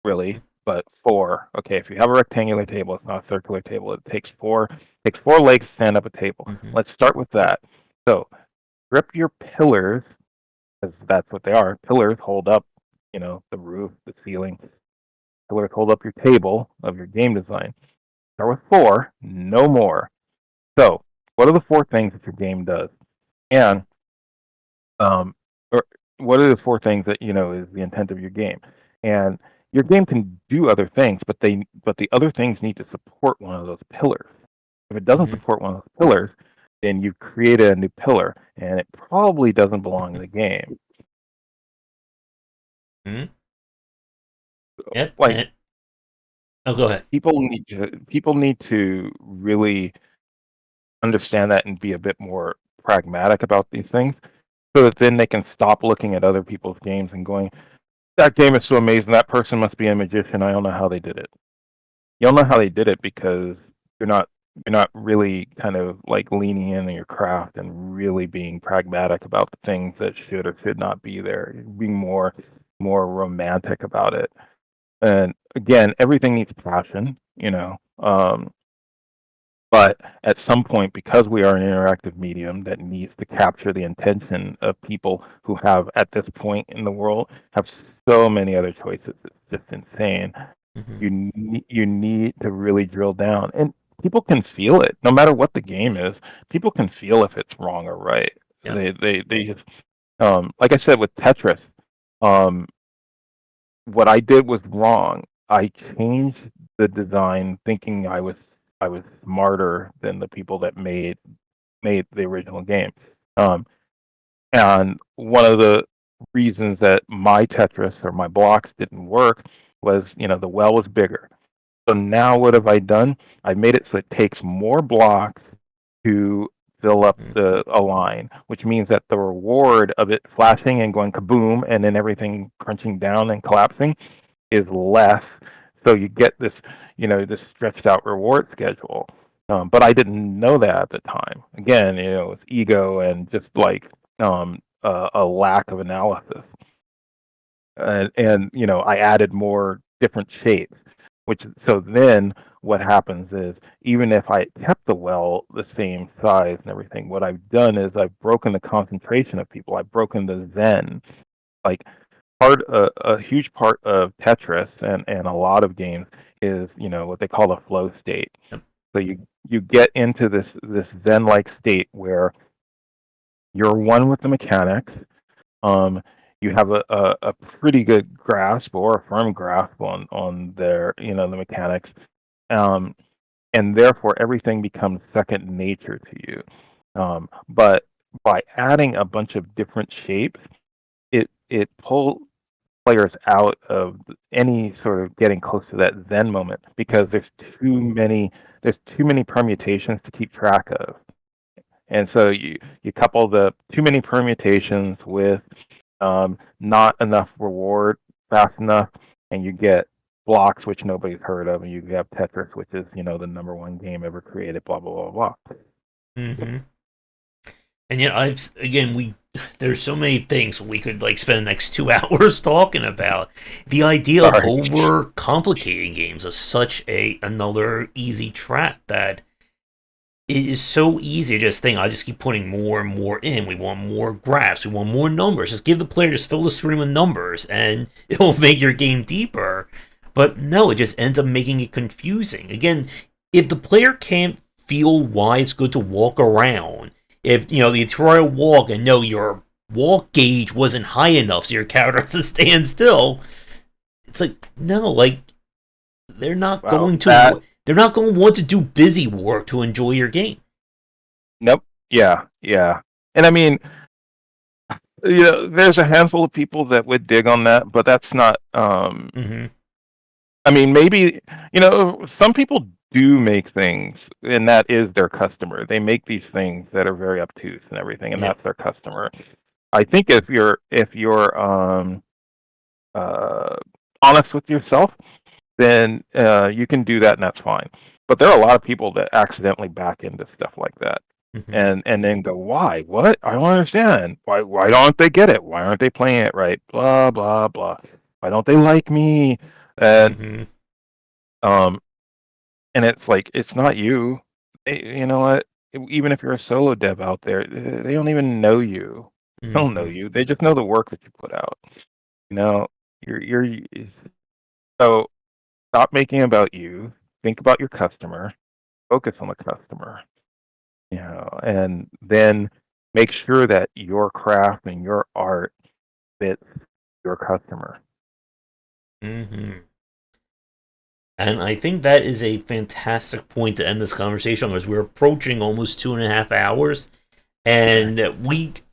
Speaker 2: really, but 4. Okay, if you have a rectangular table, it's not a circular table. It takes 4. Takes 4 legs to stand up a table. Let's start with that. So strip your pillars, because that's what they are. Pillars hold up, the roof, the ceiling. Pillars hold up your table of your game design. Start with 4, no more. So, what are the 4 things that your game does? And or what are the 4 things that is the intent of your game? And your game can do other things, but the other things need to support one of those pillars. If it doesn't support one of those pillars, then you've created a new pillar, and it probably doesn't belong in the game.
Speaker 1: Yep.
Speaker 2: Like,
Speaker 1: Oh, go ahead.
Speaker 2: People need to really understand that and be a bit more pragmatic about these things, so that then they can stop looking at other people's games and going, "That game is so amazing. That person must be a magician. I don't know how they did it." You don't know how they did it because you're not you're not really kind of like leaning in on your craft and really being pragmatic about the things that should or should not be there. You're being more romantic about it. And again, everything needs passion, you know. But at some point, because we are an interactive medium that needs to capture the intention of people who have, at this point in the world, have so many other choices, it's just insane.
Speaker 1: Hmm.
Speaker 2: You need to really drill down, and people can feel it. No matter what the game is, people can feel if it's wrong or right.
Speaker 1: Yep.
Speaker 2: They just like I said with Tetris, um, what I did was wrong. I changed the design, thinking I was smarter than the people that made the original game. Um, and one of the reasons that my Tetris or my blocks didn't work was, the well was bigger. So now what have I done? I made it so it takes more blocks to fill up
Speaker 1: Hmm.
Speaker 2: a line, which means that the reward of it flashing and going kaboom and then everything crunching down and collapsing is less. So you get this stretched out reward schedule. But I didn't know that at the time. Again, it's ego and just like a lack of analysis. And I added more different shapes, which so then what happens is even if I kept the well the same size and everything, what I've done is I've broken the concentration of people. I've broken the zen. Like a huge part of Tetris and a lot of games is what they call a flow state.
Speaker 1: Yep.
Speaker 2: So you get into this zen like state where you're one with the mechanics. um, you have a pretty good grasp or a firm grasp on their the mechanics, um, and therefore everything becomes second nature to you. But by adding a bunch of different shapes, it pulls players out of any sort of getting close to that zen moment because there's too many permutations to keep track of. And so you couple the too many permutations with not enough reward fast enough, and you get blocks which nobody's heard of, and you have Tetris, which is the number one game ever created. Blah blah blah blah.
Speaker 1: Hmm. And yet, again, there's so many things we could like spend the next 2 hours talking about. The idea of
Speaker 2: Sorry.
Speaker 1: over complicating games is such a another easy trap that it is so easy to just think I just keep putting more and more in. We want more graphs, we want more numbers. Just give the player, just fill the screen with numbers and it'll make your game deeper. But no, it just ends up making it confusing. Again, if the player can't feel why it's good to walk around, if you try a walk and no, your walk gauge wasn't high enough so your character has to stand still, it's like no, like they're not
Speaker 2: Wow.
Speaker 1: going
Speaker 2: That
Speaker 1: to they're not going to want to do busy work to enjoy your game.
Speaker 2: Nope. Yeah. Yeah. And I mean, there's a handful of people that would dig on that, but that's not.
Speaker 1: Mm-hmm.
Speaker 2: I mean, maybe some people do make things, and that is their customer. They make these things that are very obtuse and everything, and
Speaker 1: Yep.
Speaker 2: that's their customer. I think if you're uh, honest with yourself, then you can do that, and that's fine. But there are a lot of people that accidentally back into stuff like that,
Speaker 1: Mm-hmm.
Speaker 2: and then go, "Why? What? I don't understand. Why don't they get it? Why aren't they playing it right? Blah blah blah. Why don't they like me?" And
Speaker 1: Mm-hmm.
Speaker 2: um, and it's like it's not you. You know what? Even if you're a solo dev out there, they don't even know you. They don't know
Speaker 1: Mm-hmm.
Speaker 2: you. They just know the work that you put out. You know, you're so stop making it about you. Think about your customer. Focus on the customer. And then make sure that your craft and your art fits your customer.
Speaker 1: Mm-hmm. And I think that is a fantastic point to end this conversation because we're approaching almost 2.5 hours. And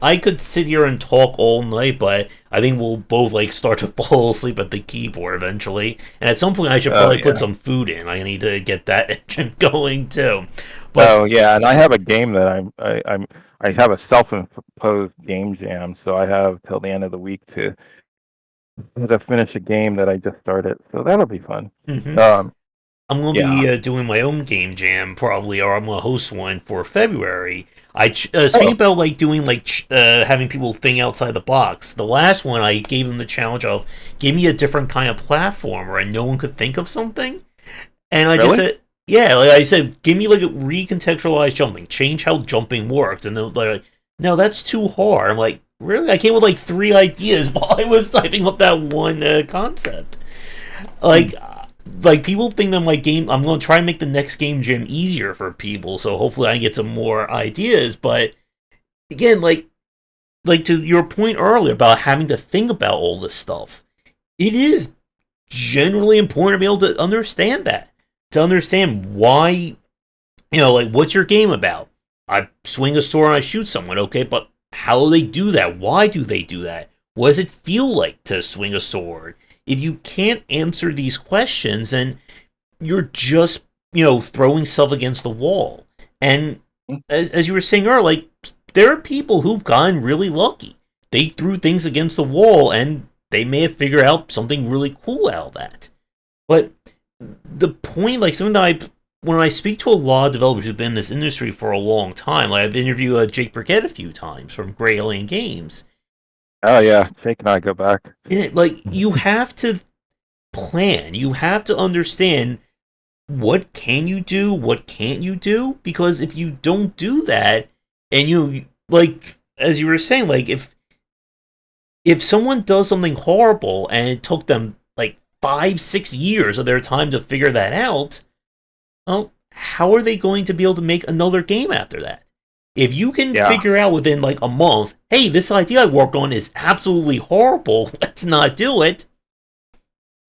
Speaker 1: I could sit here and talk all night, but I think we'll both like start to fall asleep at the keyboard eventually. And at some point, I should
Speaker 2: Oh
Speaker 1: probably put
Speaker 2: yeah.
Speaker 1: some food in. I need to get that engine going too. But
Speaker 2: Oh yeah, and I have a game that I have a self-imposed game jam, so I have till the end of the week to finish a game that I just started. So that'll be fun.
Speaker 1: mhm.
Speaker 2: Um,
Speaker 1: I'm gonna
Speaker 2: yeah.
Speaker 1: be doing my own game jam probably, or I'm gonna host one for February. Speaking
Speaker 2: Oh,
Speaker 1: about like doing like having people think outside the box. The last one I gave them the challenge of give me a different kind of platformer, and no one could think of something. And I just
Speaker 2: really?
Speaker 1: said, yeah, like I said, give me like a recontextualized jumping, change how jumping works, and they're like, no, that's too hard. I'm like, really? I came with like three ideas while I was typing up that one concept.
Speaker 2: Hmm.
Speaker 1: Like like people think that my game I'm going to try and make the next game jam easier for people, so hopefully I get some more ideas. But again, like to your point earlier about having to think about all this stuff, it is generally important to be able to understand that, to understand why, like what's your game about. I swing a sword and I shoot someone, okay, but how do they do that? Why do they do that? What does it feel like to swing a sword? If you can't answer these questions, then you're just throwing stuff against the wall. And as you were saying earlier, like there are people who've gotten really lucky. They threw things against the wall and they may have figured out something really cool out of that. But the point, like something that when I speak to a lot of developers who've been in this industry for a long time, like I've interviewed Jake Burkett a few times from Gray Alien Games.
Speaker 2: Oh yeah, Jake and I go back.
Speaker 1: Like you have to plan, you have to understand what can you do, what can't you do, because if you don't do that, and you like as you were saying, like if someone does something horrible and it took them like 5-6 years of their time to figure that out, well, how are they going to be able to make another game after that? If you can
Speaker 2: Yeah,
Speaker 1: figure out within like a month, hey, this idea I worked on is absolutely horrible, let's not do it.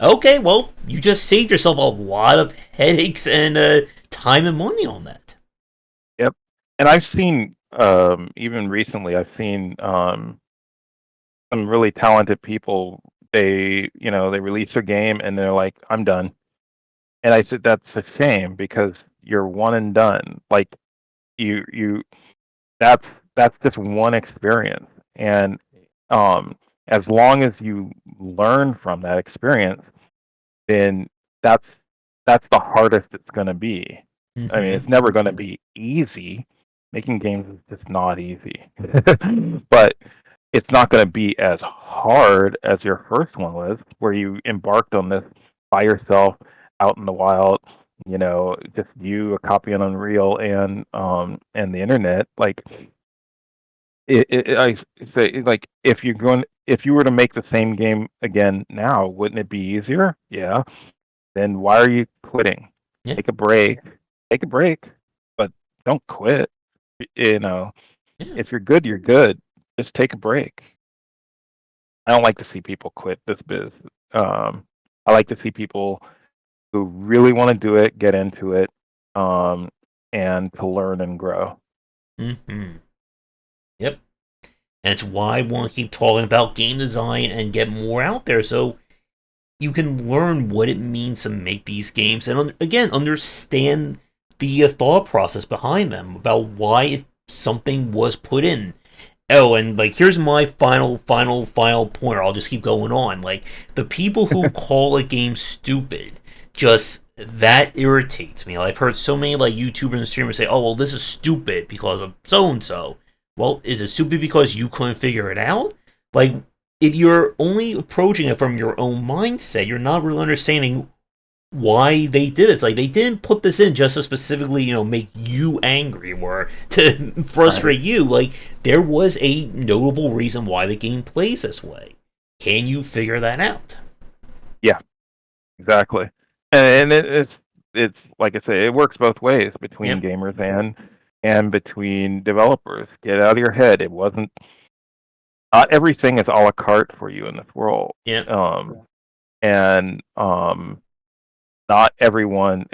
Speaker 1: Okay, well, you just saved yourself a lot of headaches and time and money on that.
Speaker 2: yep. And I've seen even recently, I've seen some really talented people. They release a game and they're like, I'm done. And I said that's a shame because you're one and done. Like you that's that's just one experience. And um as long as you learn from that experience, then that's that's the hardest it's going to be. I mean,
Speaker 1: Mm-hmm.
Speaker 2: it's never going to be easy. Making games is just not easy. But it's not going to be as hard as your first one was, where you embarked on this by yourself out in the wild. Just you, a copy on Unreal, and the internet. Like I say, like if you were to make the same game again now, wouldn't it be easier? Yeah. Then why are you quitting?
Speaker 1: Yeah,
Speaker 2: Take a break. Take a break, but don't quit. You know,
Speaker 1: yeah.
Speaker 2: if you're good, you're good. Just take a break. I don't like to see people quit this biz. I like to see people who really want to do it get into it, um, and to learn and grow.
Speaker 1: Mm-hmm. Yep. And it's why I want to keep talking about game design and get more out there, so you can learn what it means to make these games, and again understand the thought process behind them about why something was put in. Oh, and like here's my final pointer. I'll just keep going on. Like the people who call a game stupid, just that irritates me. I've heard so many like YouTubers and streamers say, "Oh, well, this is stupid because of so and so." Well, is it stupid because you couldn't figure it out? Like, if you're only approaching it from your own mindset, you're not really understanding why they did it. It's like they didn't put this in just to specifically, make you angry or to
Speaker 2: Right.
Speaker 1: frustrate you. Like there was a notable reason why the game plays this way. Can you figure that out?
Speaker 2: Yeah. Exactly. And it's like I say, it works both ways between
Speaker 1: Yep.
Speaker 2: gamers and between developers. Get out of your head. It wasn't Not everything is a la carte for you in this world.
Speaker 1: Yep.
Speaker 2: And not everyone,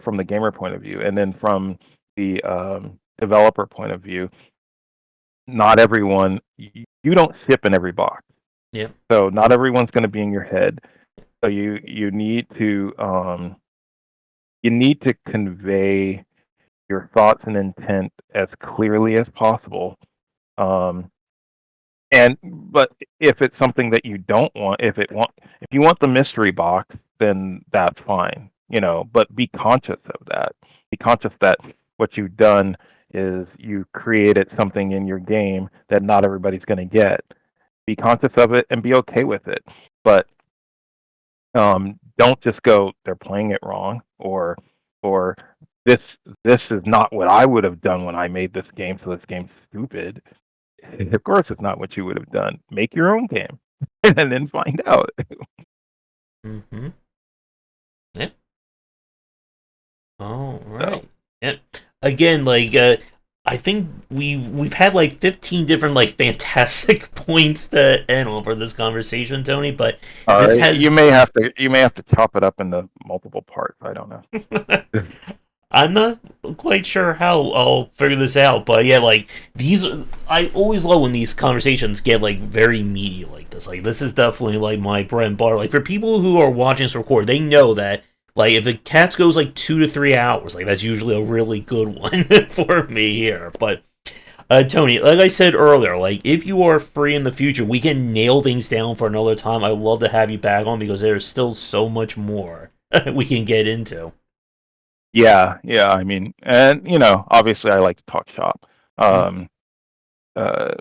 Speaker 2: from the gamer point of view, and then from the developer point of view, not everyone. You don't ship in every box,
Speaker 1: Yep.
Speaker 2: so not everyone's going to be in your head. So you need to convey your thoughts and intent as clearly as possible. Um, but if it's something that you don't want, if you want the mystery box, then that's fine, but be conscious of that. Be conscious that what you've done is you created something in your game that not everybody's going to get. Be conscious of it and be okay with it. But don't just go, they're playing it wrong, or this this is not what I would have done when I made this game, so this game's stupid. Of course, it's not what you would have done. Make your own game, and then find out.
Speaker 1: Mm-hmm. Yep. All
Speaker 2: So,
Speaker 1: right. Yeah. Again, I think we've had like 15 different like fantastic points to end on for this conversation, Tony. But this has
Speaker 2: you may have to chop it up into multiple parts. I don't know.
Speaker 1: I'm not quite sure how I'll figure this out, but yeah, like these, I always love when these conversations get like very meaty like this. Like this is definitely like my bread and butter. Like for people who are watching this record, they know that like if the cats goes like 2 to 3 hours, like that's usually a really good one for me here. But Tony, like I said earlier, like if you are free in the future, we can nail things down for another time. I'd love to have you back on because there's still so much more we can get into.
Speaker 2: Yeah. I mean, and obviously, I like to talk shop. Um, uh,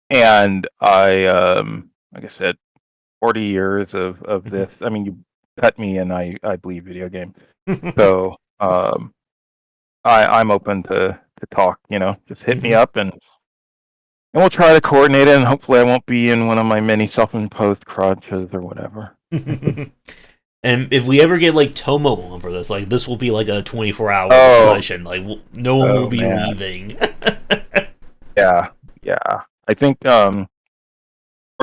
Speaker 2: and like I said, 40 years of this. I mean, you cut me, and I bleed video games. So I'm open to talk. Just hit me up, and we'll try to coordinate it. And hopefully, I won't be in one of my many self-imposed crutches or whatever.
Speaker 1: And if we ever get like Tomo on for this, like this will be like a 24-hour
Speaker 2: Oh,
Speaker 1: discussion. Like no one will
Speaker 2: oh
Speaker 1: be
Speaker 2: man,
Speaker 1: leaving.
Speaker 2: yeah. I think for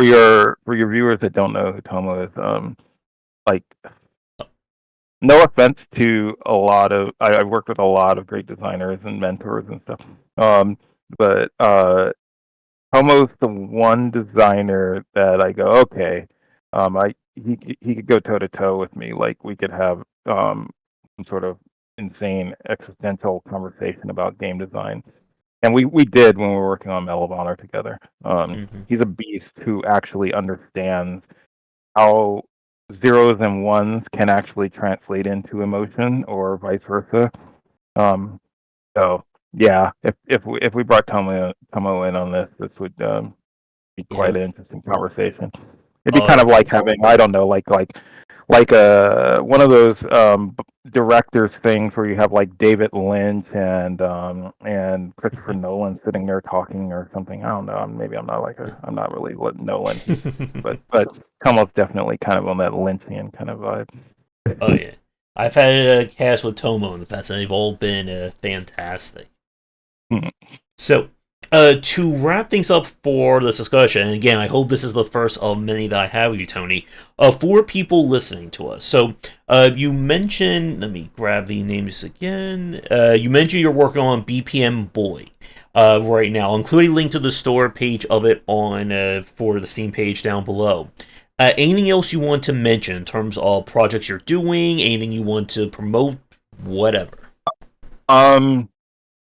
Speaker 2: your viewers that don't know who Tomo is, like no offense to a lot of I've worked with a lot of great designers and mentors and stuff. But Tomo's the one designer that I go, okay, he could go toe to toe with me. Like we could have some sort of insane existential conversation about game design. And we did when we were working on Medal of Honor together.
Speaker 1: Hmm.
Speaker 2: He's a beast who actually understands how zeros and ones can actually translate into emotion or vice versa. Um, so yeah, if we brought Tomo in on this, this would be
Speaker 1: Yeah.
Speaker 2: quite an interesting conversation. It'd be
Speaker 1: Oh
Speaker 2: kind
Speaker 1: yeah.
Speaker 2: of like having, I don't know, like one of those directors things where you have like David Lynch and Christopher Nolan sitting there talking or something. I don't know. Maybe I'm not really Nolan. But Tomo's definitely kind of on that Lynchian kind of vibe.
Speaker 1: Oh yeah. I've had a cast with Tomo in the past, and they've all been fantastic. So, to wrap things up for this discussion, and again, I hope this is the first of many that I have with you, Tony. For people listening to us, so you mentioned. Let me grab the names again. You mentioned you're working on BPM Boy right now. I'll include a link to the store page of it on for the Steam page down below. Anything else you want to mention in terms of projects you're doing? Anything you want to promote? Whatever.
Speaker 2: um,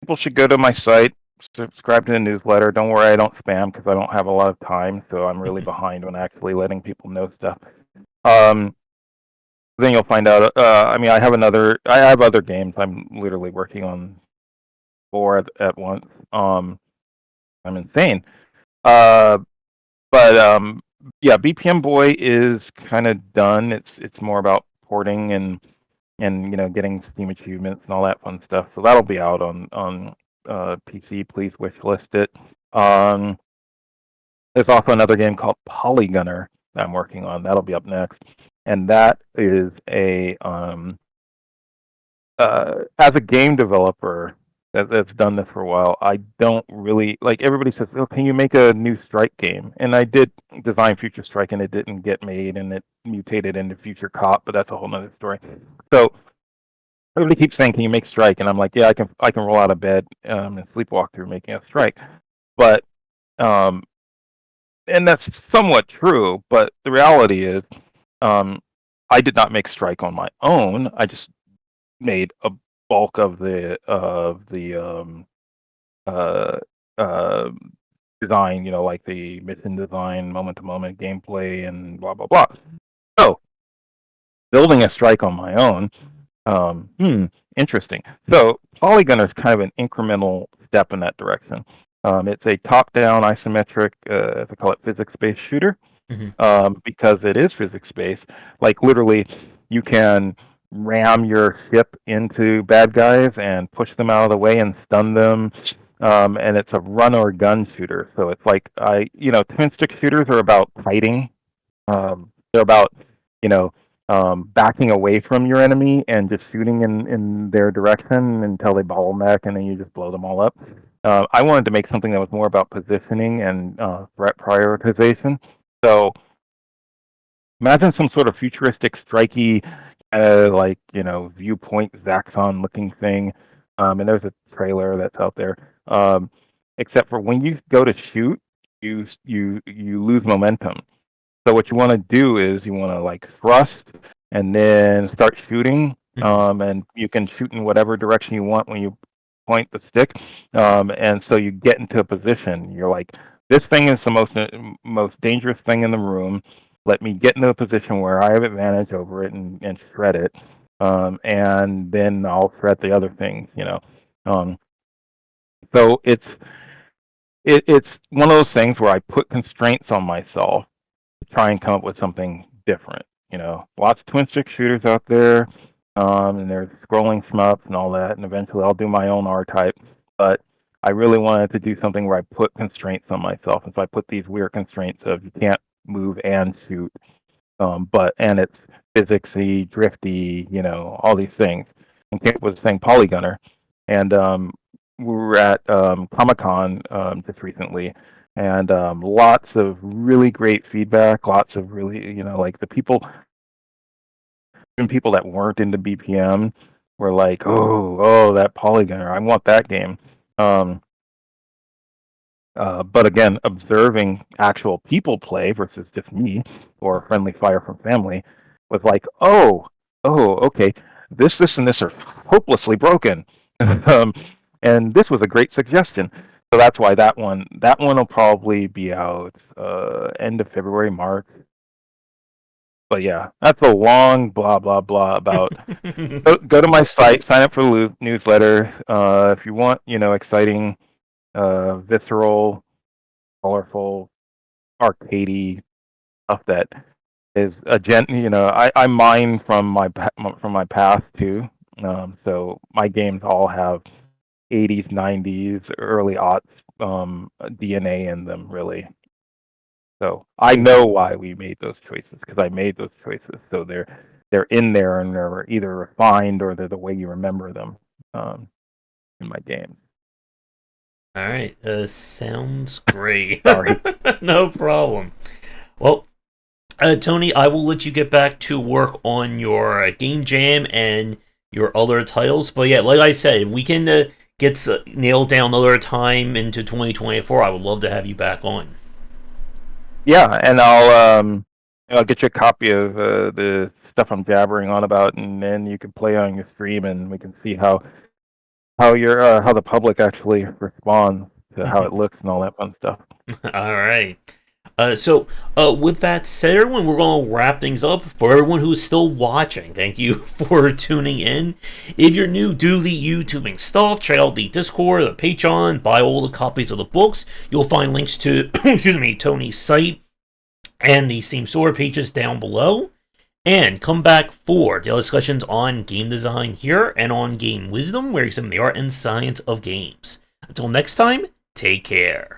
Speaker 2: People should go to my site, subscribe to the newsletter. Don't worry, I don't spam because I don't have a lot of time, so I'm really behind when actually letting people know stuff. Um, then you'll find out. I mean, I have other games. I'm literally working on four at once. I'm insane. Uh, but yeah, BPM Boy is kind of done. It's more about porting and getting Steam achievements and all that fun stuff. So that'll be out on PC. Please wishlist it. Um, there's also another game called Polygunner that I'm working on. That'll be up next, and that is as a game developer that's done this for a while, I don't really like. Everybody says, "Oh, can you make a new Strike game?" And I did design Future Strike, and it didn't get made, and it mutated into Future Cop, but that's a whole nother story. So everybody keeps saying, "Can you make Strike?" And I'm like, "Yeah, I can. I can roll out of bed and sleepwalk through making a Strike." But Um, and that's somewhat true, but the reality is, um, I did not make Strike on my own. I just made a bulk of the uh, uh, design, like the mission design, moment to moment gameplay, and blah blah blah. So building a Strike on my own, interesting. So Polygon is kind of an incremental step in that direction. It's a top-down isometric, as I call it, physics-based shooter. Because it is physics-based. Like literally, you can ram your ship into bad guys and push them out of the way and stun them. And it's a run or gun shooter. So it's like twin stick shooters are about fighting. They're about you know backing away from your enemy and just shooting in their direction until they bottleneck, and then you just blow them all up. I wanted to make something that was more about positioning and threat prioritization. So imagine some sort of futuristic, strikey, viewpoint Zaxxon looking thing. And there's a trailer that's out there. Except for when you go to shoot, you lose momentum. So what you want to do is you want to like thrust and then start shooting. And you can shoot in whatever direction you want when you point the stick. And so you get into a position. You're like, this thing is the most dangerous thing in the room. Let me get into a position where I have advantage over it and shred it. And then I'll shred the other things. So it's one of those things where I put constraints on myself to try and come up with something different. Lots of twin stick shooters out there, and there's scrolling shmups and all that. And eventually, I'll do my own R type. But I really wanted to do something where I put constraints on myself, and so I put these weird constraints of you can't move and shoot, and it's physicsy, drifty, all these things. And came up with the thing Polygunner, and we were at Comic-Con just recently, and lots of really great feedback. Lots of really, like the people, even people that weren't into BPM, were like, "Oh, that Polygunner, I want that game." But again, observing actual people play versus just me or friendly fire from family was like, okay, this, and this are hopelessly broken. And this was a great suggestion. So that's why that one will probably be out end of February, March. But yeah, that's a long blah blah blah about. Go to my site, sign up for the newsletter. If you want, exciting, visceral, colorful, arcadey stuff that is I mine from my past too. So my games all have 80s, 90s, early aughts DNA in them, really. So I know why we made those choices, because I made those choices. So they're in there, and they're either refined or they're the way you remember them in my games.
Speaker 1: All right, sounds great.
Speaker 2: Sorry.
Speaker 1: No problem. Well, Tony, I will let you get back to work on your game jam and your other titles. But yeah, like I said, if we can get nailed down another time into 2024, I would love to have you back on.
Speaker 2: Yeah, and I'll get you a copy of the stuff I'm jabbering on about, and then you can play on your stream, and we can see how how the public actually responds to how it looks and all that fun stuff.
Speaker 1: All right. So, with that said, everyone, we're going to wrap things up. For everyone who's still watching, thank you for tuning in. If you're new, do the YouTubing stuff. Check out the Discord, the Patreon, buy all the copies of the books. You'll find links to, Tony's site and the Steam store pages down below. And come back for daily discussions on game design here and on Game Wisdom, where you examine the art and science of games. Until next time, take care.